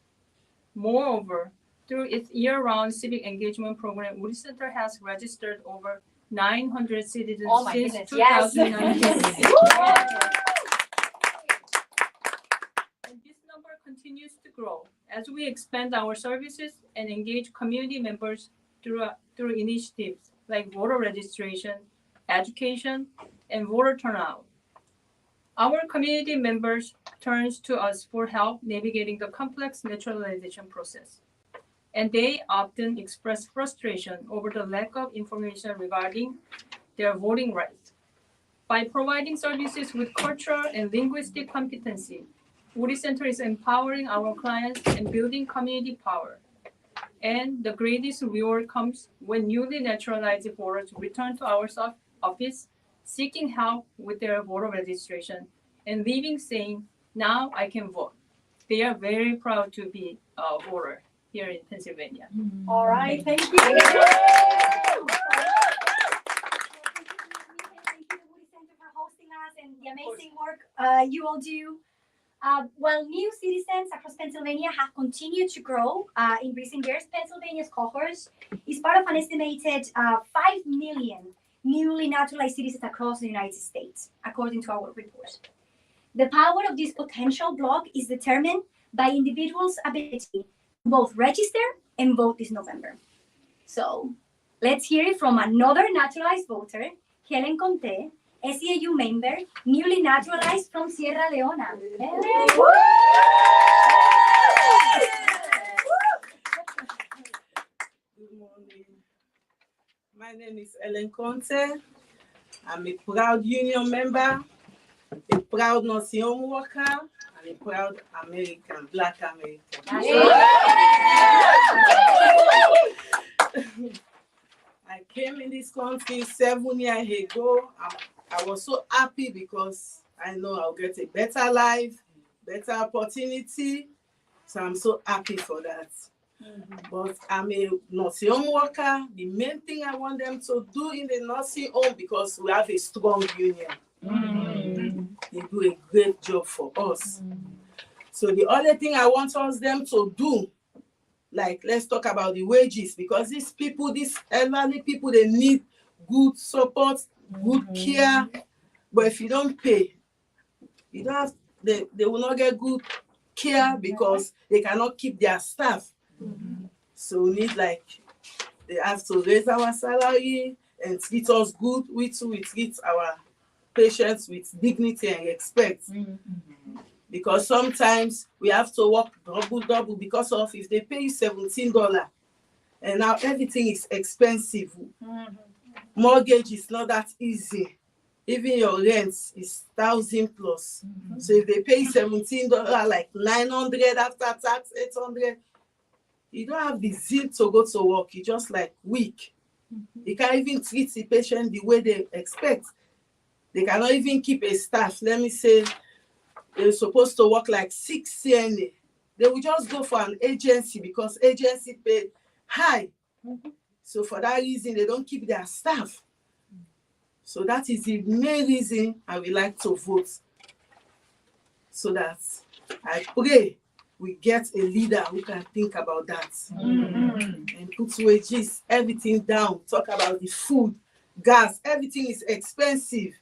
Moreover, through its year-round civic engagement program, Uri Center has registered over 900 citizens since 2019. And this number continues to grow as we expand our services and engage community members through initiatives like voter registration, education, and voter turnout. Our community members turn to us for help navigating the complex naturalization process, and they often express frustration over the lack of information regarding their voting rights. By providing services with cultural and linguistic competency, Uri Center is empowering our clients and building community power. And the greatest reward comes when newly naturalized voters return to our office seeking help with their voter registration and leaving saying, now I can vote. They are very proud to be a voter here in Pennsylvania. All right, thank you. Thank you. Thank you to Uri Center for hosting us and the amazing work you all do. While new citizens across Pennsylvania have continued to grow in recent years, Pennsylvania's cohort is part of an estimated 5 million newly naturalized citizens across the United States, according to our report. The power of this potential block is determined by individuals' ability to both register and vote this November. So let's hear it from another naturalized voter, Helen Conte, SEAU member, newly naturalized from Sierra Leona. Helen. Good morning. My name is Ellen Conte. I'm a proud union member, a proud Nation worker, and a proud American, Black American. I came in this country 7 years ago. I was so happy because I know I'll get a better life, better opportunity. So I'm so happy for that. But I'm a nursing home worker. The main thing I want them to do in the nursing home, because we have a strong union. They do a great job for us. So the other thing I want them to do, like, let's talk about the wages, because these people, these elderly people, they need good support, good care. But if you don't pay, you don't have, they will not get good care because they cannot keep their staff. So we need, like, they have to raise our salary and treat us good. We treat our patients with dignity and respect. Because sometimes we have to work double because of, if they pay you $17, And now everything is expensive. Mortgage is not that easy. Even your rent is 1,000 plus. So if they pay $17, like 900 after tax, 800, you don't have the zeal to go to work. You're just like weak. You can't even treat the patient the way they expect. They cannot even keep a staff. Let me say they're supposed to work like 6 CNA. They will just go for an agency because agency pay high. So for that reason, they don't keep their staff. So that is the main reason I would like to vote. So that I pray we get a leader who can think about that. And put wages, everything down. Talk about the food, gas, everything is expensive.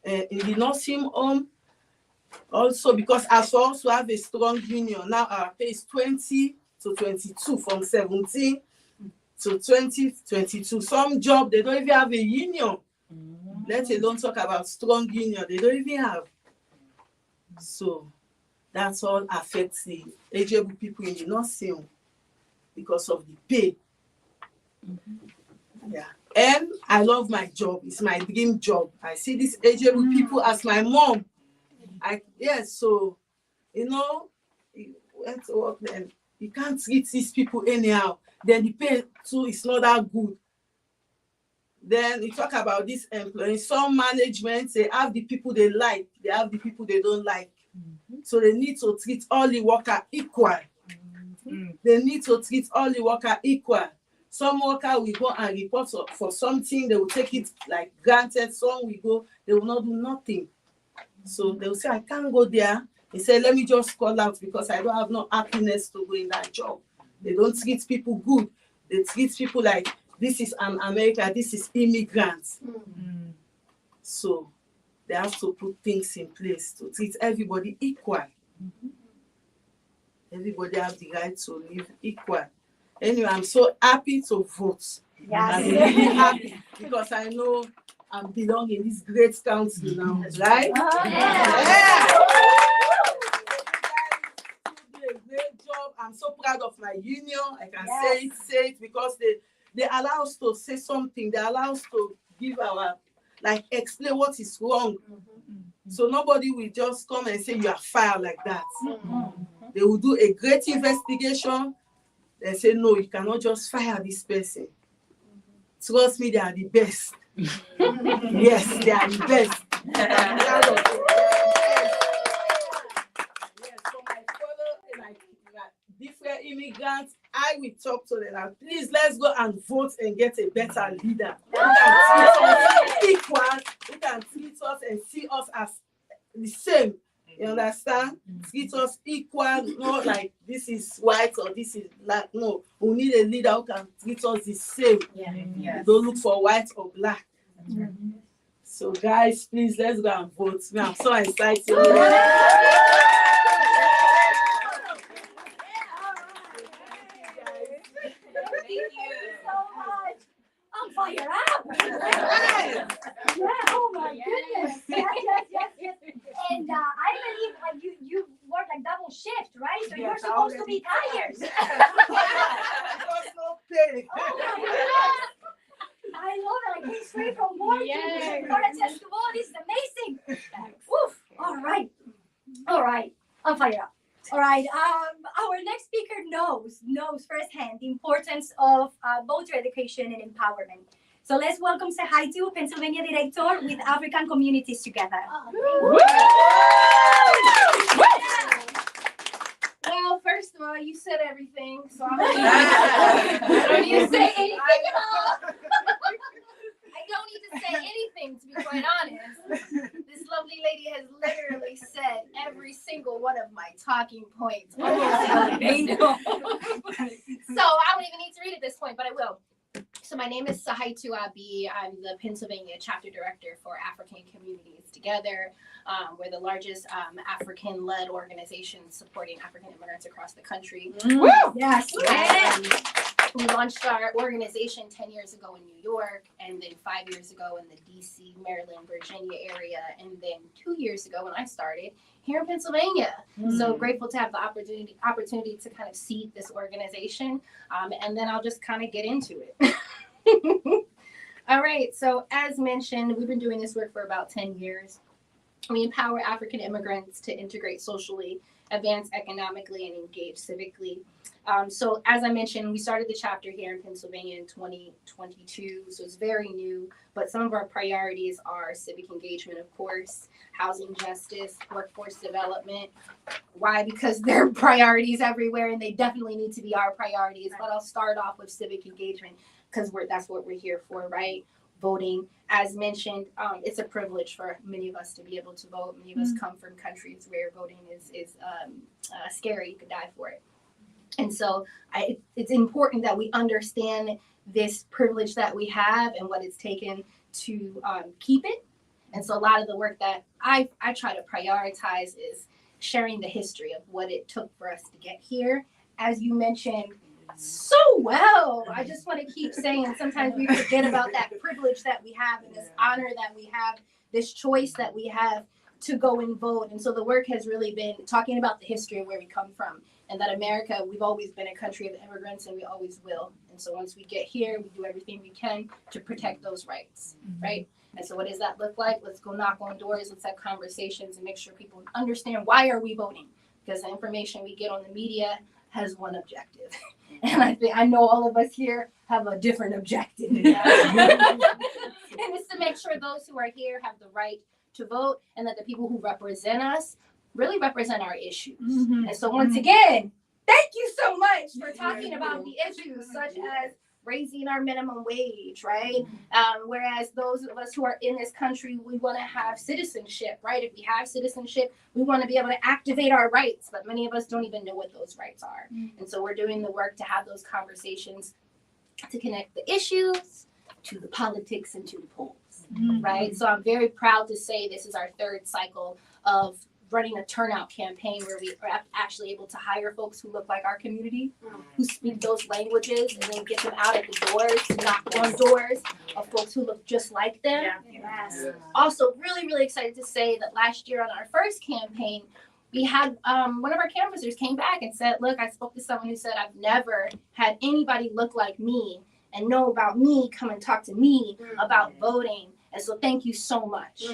In the nursing home, also because as we also have a strong union, now our pay is 20 to 22 from 17 to 2022. Some job, they don't even have a union. Let alone talk about strong union. They don't even have. So that's all affects the ageable people in the nursing home because of the pay. Yeah. And I love my job. It's my dream job. I see these ageable people as my mom. So, you know, you went to work then. You can't treat these people anyhow. Then the pay too is not that good. Then we talk about this employees. Some management, they have the people they like, they have the people they don't like. So they need to treat all the workers equal. They need to treat all the workers equal. Some worker will go and report for something, they will take it like granted. Some will go, they will not do nothing. So they will say, I can't go there. They say, let me just call out because I don't have no happiness to go in that job. They don't treat people good. They treat people like this is an America, this is immigrants. So they have to put things in place to treat everybody equal. Everybody has the right to live equal. Anyway, I'm so happy to vote. I'm really happy because I know I belong in this great council now, right? A great job. I'm so proud of my union. I can say it because they allow us to say something. They allow us to give our, like, explain what is wrong. So nobody will just come and say you are fired like that. They will do a great investigation. They say, no, you cannot just fire this person. Trust me, they are the best. Yes, they are the best. I'm proud of them. Yes, so my fellow, like different immigrants, I will talk to them. Like, please, let's go and vote and get a better leader. Who can treat us equal, who can treat us and see us as the same. You understand? Treat us equal, not like this is white or this is black. No, we need a leader who can treat us the same. Don't look for white or black. So guys, please, let's go and vote. I'm so excited. Thank you so much. I'm fired up. Yeah, oh my goodness. Yes. And I believe like you work like double shift, right? So you're supposed to be tired. No pay. Oh my goodness. I love it. I came straight from work for a testimony. This is amazing. Woof. All right. I'm fired up. All right. Our next speaker knows firsthand the importance of voter education and empowerment. So let's welcome say hi to Pennsylvania Director with African Communities Together. Well, first of all, you said everything, so I don't need to say anything at all. I don't need to say anything, to be quite honest. This lovely lady has literally said every single one of my talking points. Almost verbatim. So I don't even need to read at this point, but I will. So my name is Sahaitu Abi. I'm the Pennsylvania chapter director for African Communities Together. We're the largest African-led organization supporting African immigrants across the country. Yes. We launched our organization 10 years ago in New York, and then 5 years ago in the DC, Maryland, Virginia area, and then 2 years ago when I started here in Pennsylvania. So grateful to have the opportunity to kind of seed this organization, and then I'll just kind of get into it. All right, so as mentioned, we've been doing this work for about 10 years. We empower African immigrants to integrate socially, advance economically, and engage civically. So as I mentioned, we started the chapter here in Pennsylvania in 2022, so it's very new, but some of our priorities are civic engagement, of course, housing justice, workforce development. Why? Because they're priorities everywhere, and they definitely need to be our priorities, but I'll start off with civic engagement, because that's what we're here for, right? Voting. As mentioned, it's a privilege for many of us to be able to vote. Many of us come from countries where voting is scary. You could die for it. And so it's important that we understand this privilege that we have and what it's taken to keep it. And so a lot of the work that I try to prioritize is sharing the history of what it took for us to get here. As you mentioned, so well. I just want to keep saying sometimes we forget about that privilege that we have and this honor that we have, this choice that we have to go and vote. And so the work has really been talking about the history of where we come from, and that America, we've always been a country of immigrants, and we always will. And so once we get here, we do everything we can to protect those rights, right? And so what does that look like? Let's go knock on doors, let's have conversations and make sure people understand why are we voting? Because the information we get on the media has one objective. And I know all of us here have a different objective. And it's to make sure those who are here have the right to vote, and that the people who represent us really represent our issues. And so once again, thank you so much for talking about the issues such as raising our minimum wage, right? Whereas those of us who are in this country, we want to have citizenship, right? If we have citizenship, we want to be able to activate our rights, but many of us don't even know what those rights are. And so we're doing the work to have those conversations, to connect the issues to the politics and to the polls, right? So I'm very proud to say this is our third cycle of running a turnout campaign where we are actually able to hire folks who look like our community, who speak those languages, and then get them out at the doors, knock on doors of folks who look just like them. Yes. Also, really, really excited to say that last year on our first campaign, we had one of our canvassers came back and said, look, I spoke to someone who said, I've never had anybody look like me and know about me, come and talk to me about voting. And so thank you so much.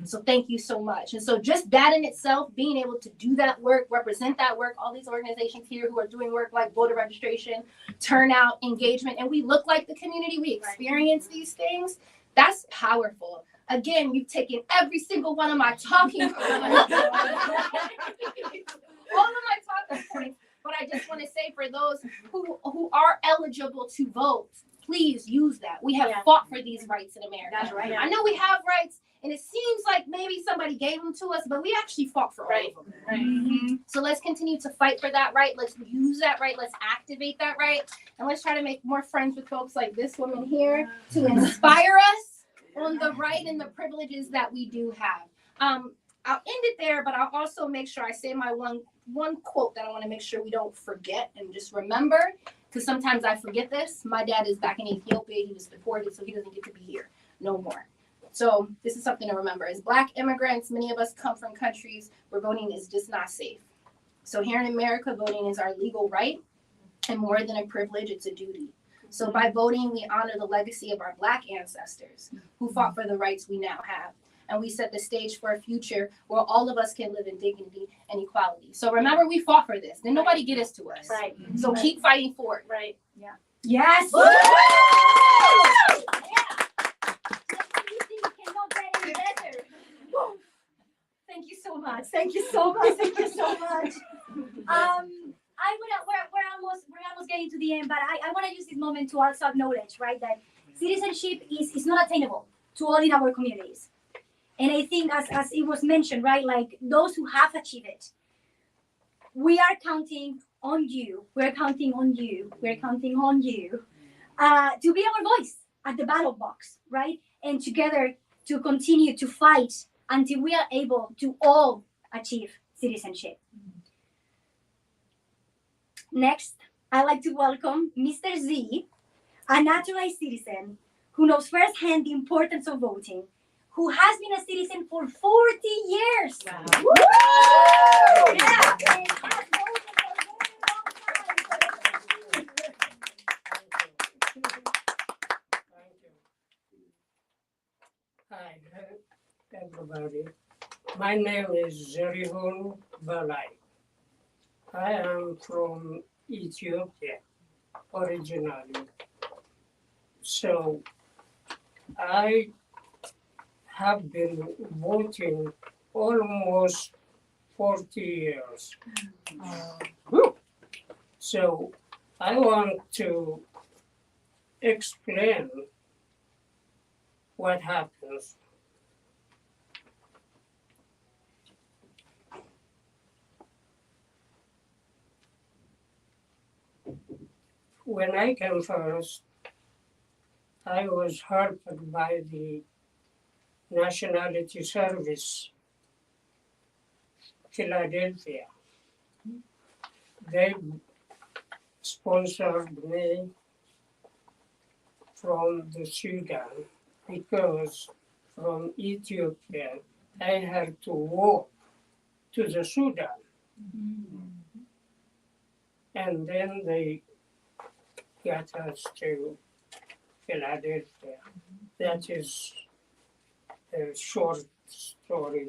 So thank you so much. And so just that in itself, being able to do that work, represent that work, all these organizations here who are doing work like voter registration, turnout, engagement, and we look like the community, we experience these things, that's powerful. Again, you've taken every single one of my talking points. All of my talking points. But I just want to say for those who are eligible to vote, please use that. We have fought for these rights in America. That's right. I know we have rights, and it seems like maybe somebody gave them to us, but we actually fought for all of them. So let's continue to fight for that right. Let's use that right. Let's activate that right. And let's try to make more friends with folks like this woman here to inspire us on the right and the privileges that we do have. I'll end it there, but I'll also make sure I say my one quote that I want to make sure we don't forget and just remember, because sometimes I forget this. My dad is back in Ethiopia. He was deported, so he doesn't get to be here no more. So this is something to remember. As Black immigrants, many of us come from countries where voting is just not safe. So here in America, voting is our legal right, and more than a privilege, it's a duty. So by voting, we honor the legacy of our Black ancestors who fought for the rights we now have. And we set the stage for a future where all of us can live in dignity and equality. So remember, we fought for this. Then nobody get us to us. Right. So keep fighting for it. Right. Yeah. Yes. Woo! Thank you so much. Thank you so much. Thank you so much. We're almost getting to the end, but I want to use this moment to also acknowledge, right, that citizenship is not attainable to all in our communities. And I think as it was mentioned, right, like those who have achieved it, we are counting on you. We're counting on you. We're counting on you to be our voice at the ballot box, right? And together to continue to fight until we are able to all achieve citizenship. Next, I'd like to welcome Mr. Z, a naturalized citizen who knows firsthand the importance of voting, who has been a citizen for 40 years. Wow. Woo! Yeah. And has voted for a very long time. Thank you. Hi, everybody. My name is Zerihun Balai. I am from Ethiopia originally. So I have been voting almost 40 years. So I want to explain what happens. When I came first, I was helped by the Nationality Service, Philadelphia. They sponsored me from the Sudan because from Ethiopia I had to walk to the Sudan. And then they got us to Philadelphia. That is a short story.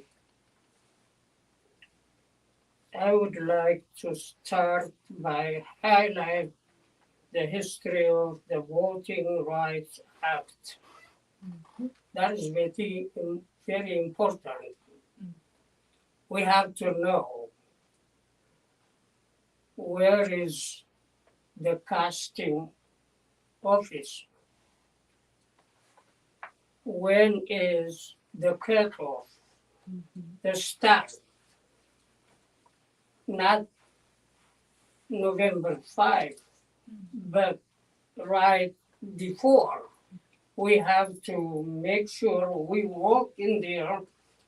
I would like to start by highlight the history of the Voting Rights Act. That is very important. We have to know where is the casting office, when is the cutoff, the start, not November 5, but right before. We have to make sure we walk in there,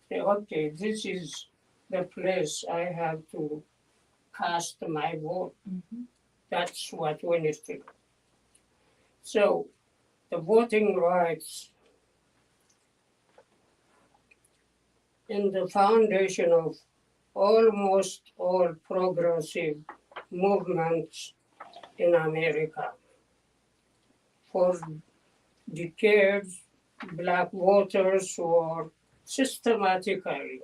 say, okay, this is the place I have to cast my vote. That's what we need to do. So the voting rights in the foundation of almost all progressive movements in America. For decades, Black voters were systematically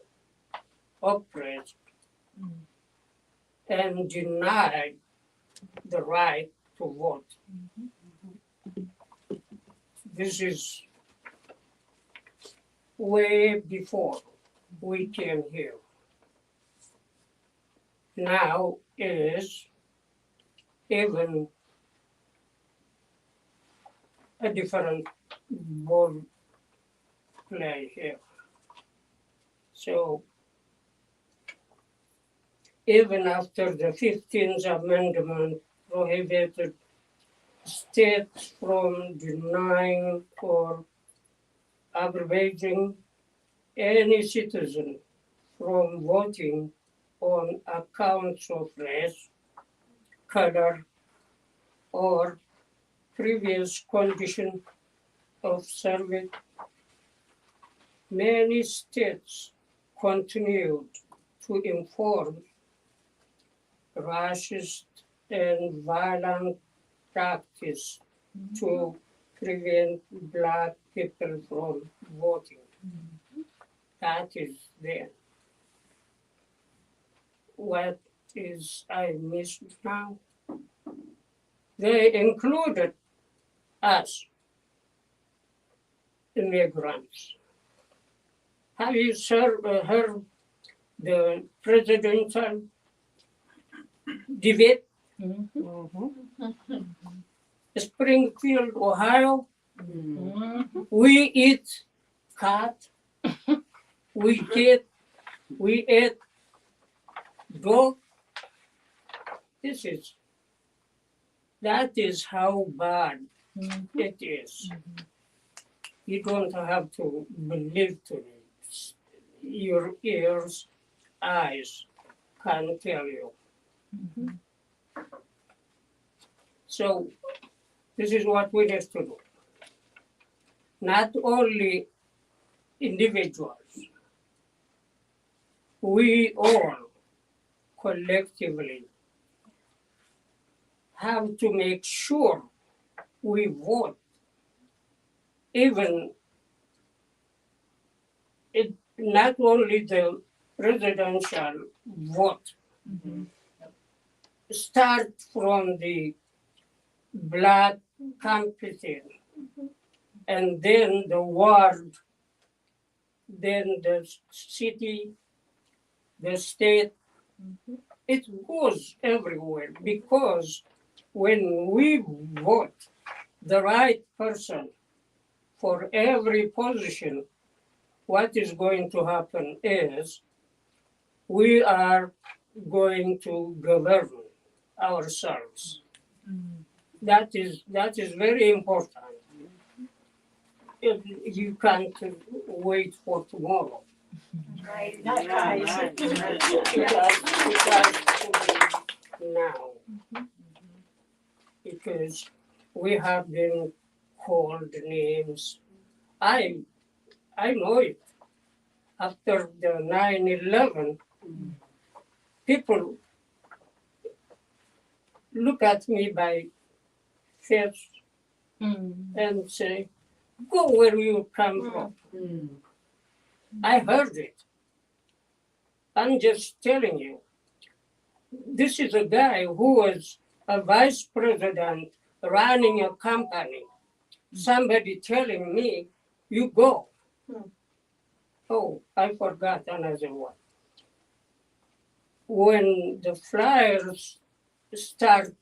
oppressed and denied the right to vote. This is way before we came here. Now is even a different ball play here. So even after the 15th Amendment prohibited states from denying or abrogating any citizen from voting on accounts of race, color, or previous condition of service, many states continued to enforce racist and violent practice to prevent Black people from voting. That is there. What is I missed now? They included us, immigrants. Have you heard the presidential debate? Springfield, Ohio. We eat cat. We ate dog. That is how bad it is. You don't have to believe to me. Your ears, eyes can tell you. So this is what we have to do. Not only individuals, we all collectively have to make sure we vote, even it, not only the presidential vote. Start from the black campaign, and then the ward, then the city, the state. It goes everywhere because when we vote the right person for every position, what is going to happen is we are going to govern ourselves. That is very important. You can't wait for tomorrow. Right. It has to be now. Because we have been called names. I know it. After the 9/11, people look at me by face and say, "Go where you come from." I heard it. I'm just telling you. This is a guy who was a vice president running a company. Somebody telling me, "You go." Oh, I forgot another one. When the Flyers start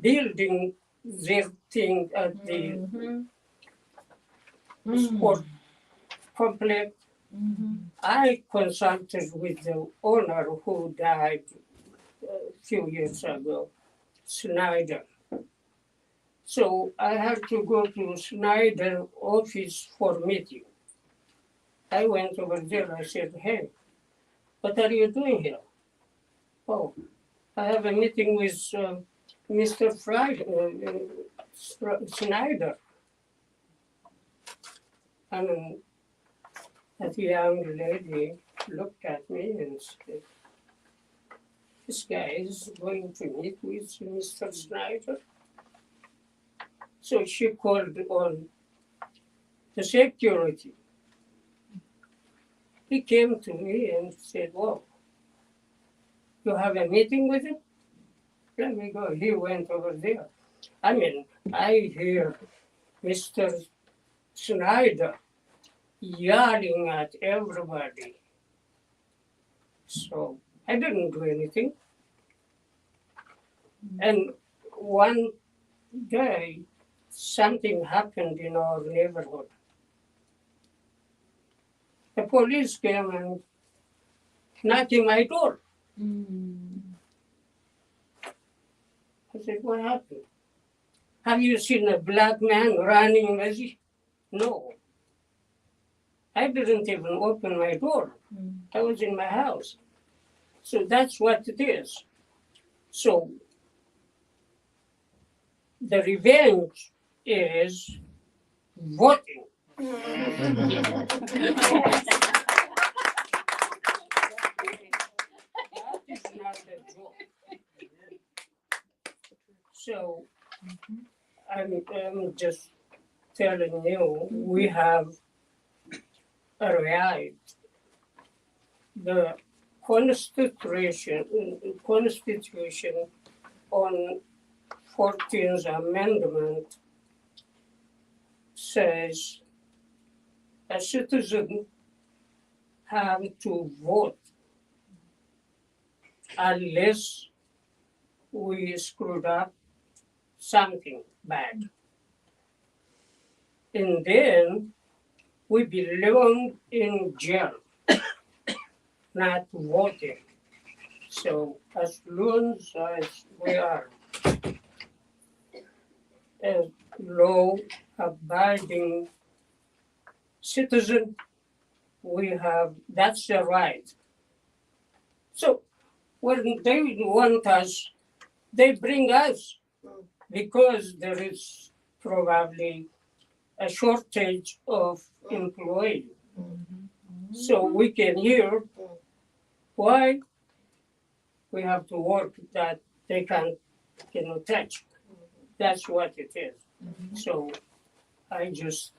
building their thing at the sport complex, I consulted with the owner who died a few years ago, Snyder. So I had to go to Snyder office for meeting. I went over there. I said, "Hey, what are you doing here?" "Oh, I have a meeting with Mr. Snyder." And that young lady looked at me and said, "This guy is going to meet with Mr. Snyder." So she called on the security. He came to me and said, "Whoa, you have a meeting with him? Let me go." He went over there. I mean, I hear Mr. Snyder yelling at everybody. So I didn't do anything. And one day, something happened in our neighborhood. The police came and knocking my door. I said, "What happened? Have you seen a black man running with you?" "No." I didn't even open my door. I was in my house. So that's what it is. So the revenge is voting. That is not a joke. So I'm just telling you, we have arrived. The Constitution on 14th Amendment says a citizen have to vote unless we screwed up something bad. And then we belong in jail, not voting. So as long as we are a law-abiding citizen, we have, that's the right. So when they want us, they bring us because there is probably a shortage of employees. So we can hear why we have to work that they cannot touch. That's what it is. So I just,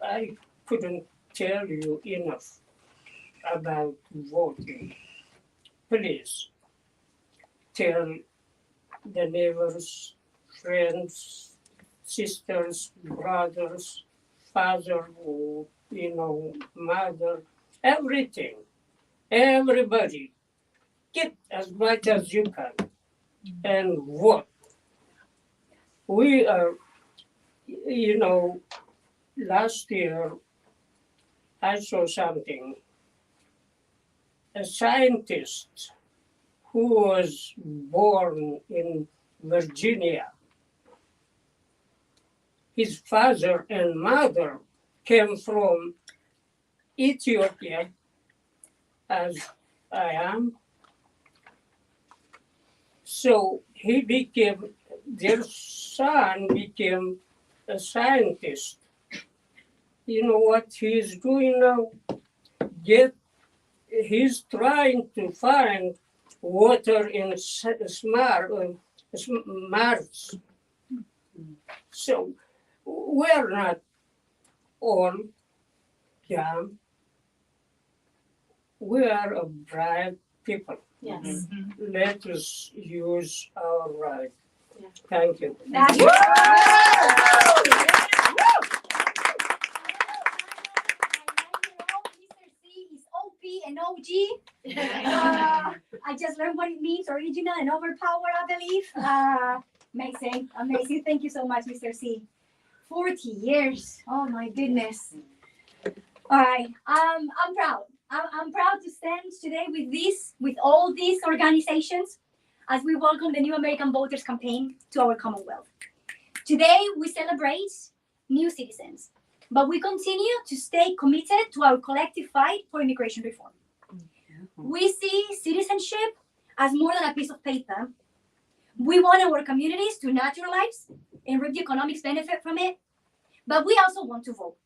I couldn't tell you enough about voting. Please tell the neighbors, friends, sisters, brothers, father, mother, everything, everybody, get as much as you can and vote. We are, last year I saw something. A scientist who was born in Virginia, his father and mother came from Ethiopia, as I am. So their son became a scientist. You know what he's doing now? He's trying to find water in Mars. So we're not all dumb. We are a bright people. Yes. Let us use our right. Thank you. That's Mr. C is OP and OG. I just learned what it means, original and overpower, I believe. Amazing, amazing. Thank you so much, Mr. C. 40 years. Oh my goodness. All right, I'm proud. I'm proud to stand today with all these organizations as we welcome the New American Voters campaign to our Commonwealth. Today, we celebrate new citizens, but we continue to stay committed to our collective fight for immigration reform. We see citizenship as more than a piece of paper. We want our communities to naturalize and reap the economic benefit from it, but we also want to vote,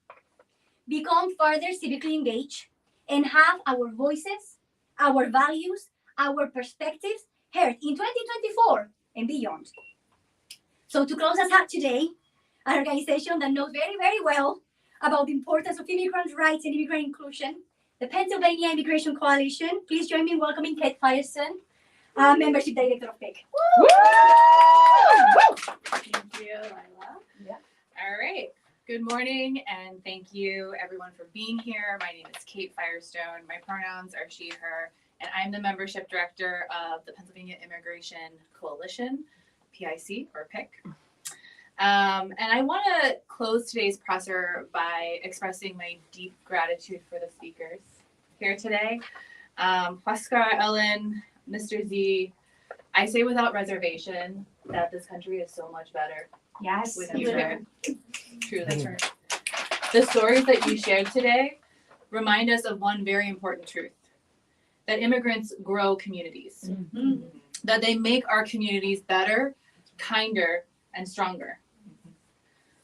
become further civically engaged, and have our voices, our values, our perspectives heard in 2024 and beyond. So to close us out today, an organization that knows very, very well about the importance of immigrant rights and immigrant inclusion, the Pennsylvania Immigration Coalition. Please join me in welcoming Kate Firestone, Membership Director of PIC. Thank you, Lila. Yeah. All right. Good morning, and thank you everyone for being here. My name is Kate Firestone. My pronouns are she, her, and I'm the membership director of the Pennsylvania Immigration Coalition, PIC or PIC. And I want to close today's presser by expressing my deep gratitude for the speakers here today. Huascar, Ellen, Mr. Z, I say without reservation that this country is so much better. Yes, with each other. Truly. The stories that you shared today remind us of one very important truth, that immigrants grow communities, that they make our communities better, kinder, and stronger.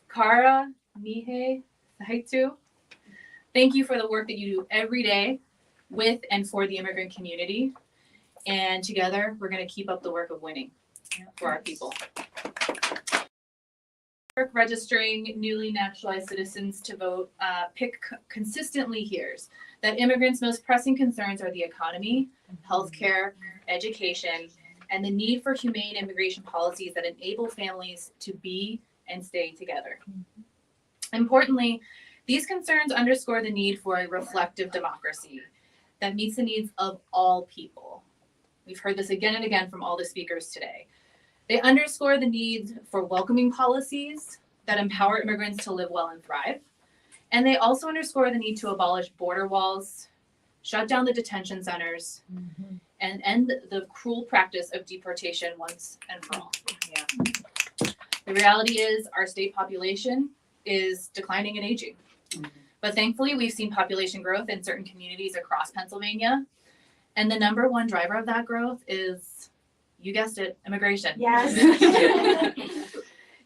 Kara, Mihe, Sahaitu, thank you for the work that you do every day with and for the immigrant community. And together, we're going to keep up the work of winning for our people. Registering newly naturalized citizens to vote, PIC consistently hears that immigrants' most pressing concerns are the economy, healthcare, education, and the need for humane immigration policies that enable families to be and stay together. Importantly, these concerns underscore the need for a reflective democracy that meets the needs of all people. We've heard this again and again from all the speakers today. They underscore the need for welcoming policies that empower immigrants to live well and thrive. And they also underscore the need to abolish border walls, shut down the detention centers, and end the cruel practice of deportation once and for all. Yeah. The reality is our state population is declining and aging. But thankfully, we've seen population growth in certain communities across Pennsylvania. And the number one driver of that growth is, you guessed it, immigration. Yes.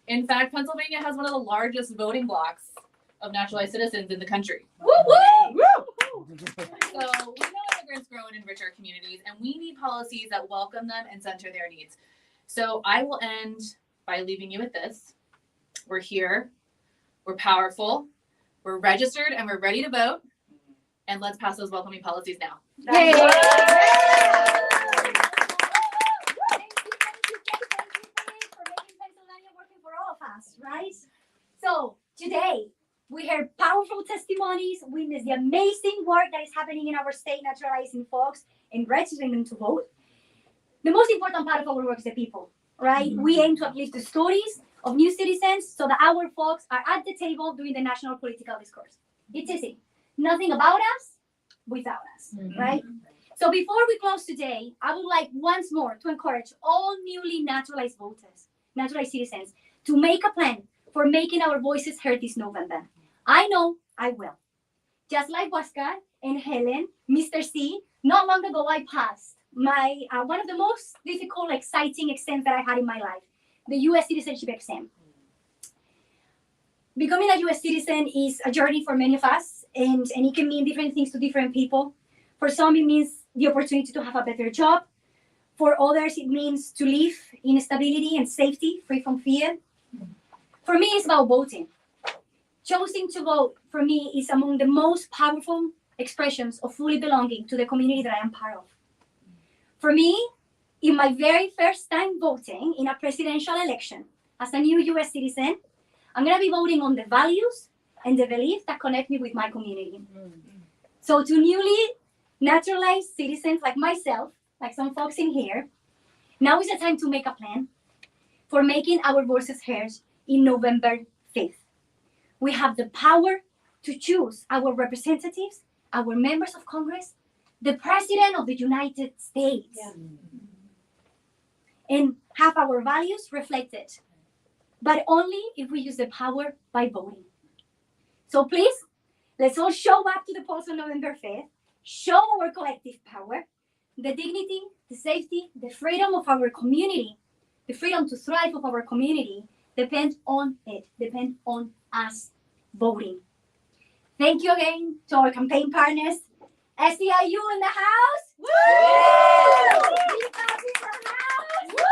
In fact, Pennsylvania has one of the largest voting blocks of naturalized citizens in the country. Woo woo! So we know immigrants grow and enrich our communities, and we need policies that welcome them and center their needs. So I will end by leaving you with this. We're here, we're powerful, we're registered, and we're ready to vote. And let's pass those welcoming policies now. Yay! Yay! Right? So today we heard powerful testimonies, witnessed the amazing work that is happening in our state, naturalizing folks and registering them to vote. The most important part of our work is the people, right? We aim to uplift the stories of new citizens so that our folks are at the table doing the national political discourse. It's easy. Nothing about us without us, right? So before we close today, I would like once more to encourage all newly naturalized voters, naturalized citizens, to make a plan for making our voices heard this November. I know I will. Just like Oscar and Helen, Mr. C, not long ago I passed my one of the most difficult, exciting exams that I had in my life, the U.S. citizenship exam. Becoming a U.S. citizen is a journey for many of us, and it can mean different things to different people. For some, it means the opportunity to have a better job. For others, it means to live in stability and safety, free from fear. For me, it's about voting. Choosing to vote, for me, is among the most powerful expressions of fully belonging to the community that I am part of. For me, in my very first time voting in a presidential election as a new U.S. citizen, I'm going to be voting on the values and the beliefs that connect me with my community. So to newly naturalized citizens like myself, like some folks in here, now is the time to make a plan for making our voices heard in November 5th. We have the power to choose our representatives, our members of Congress, the President of the United States, and have our values reflected, but only if we use the power by voting. So please, let's all show up to the polls on November 5th, show our collective power, the dignity, the safety, the freedom of our community, the freedom to thrive of our community depend on it, depend on us voting. Thank you again to our campaign partners. SEIU in the house. Woo! DPAC in the house. Woo!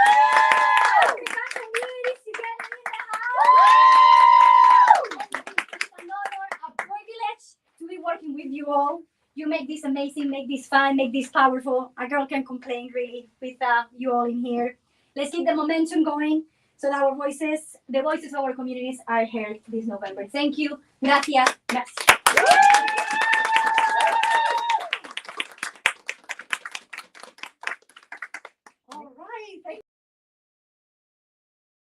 African communities together in the house. It's an honor, a privilege to be working with you all. You make this amazing, make this fun, make this powerful. A girl can complain really with you all in here. Let's keep the momentum going so that our voices, the voices of our communities are heard this November. Thank you. Gracias. Gracias.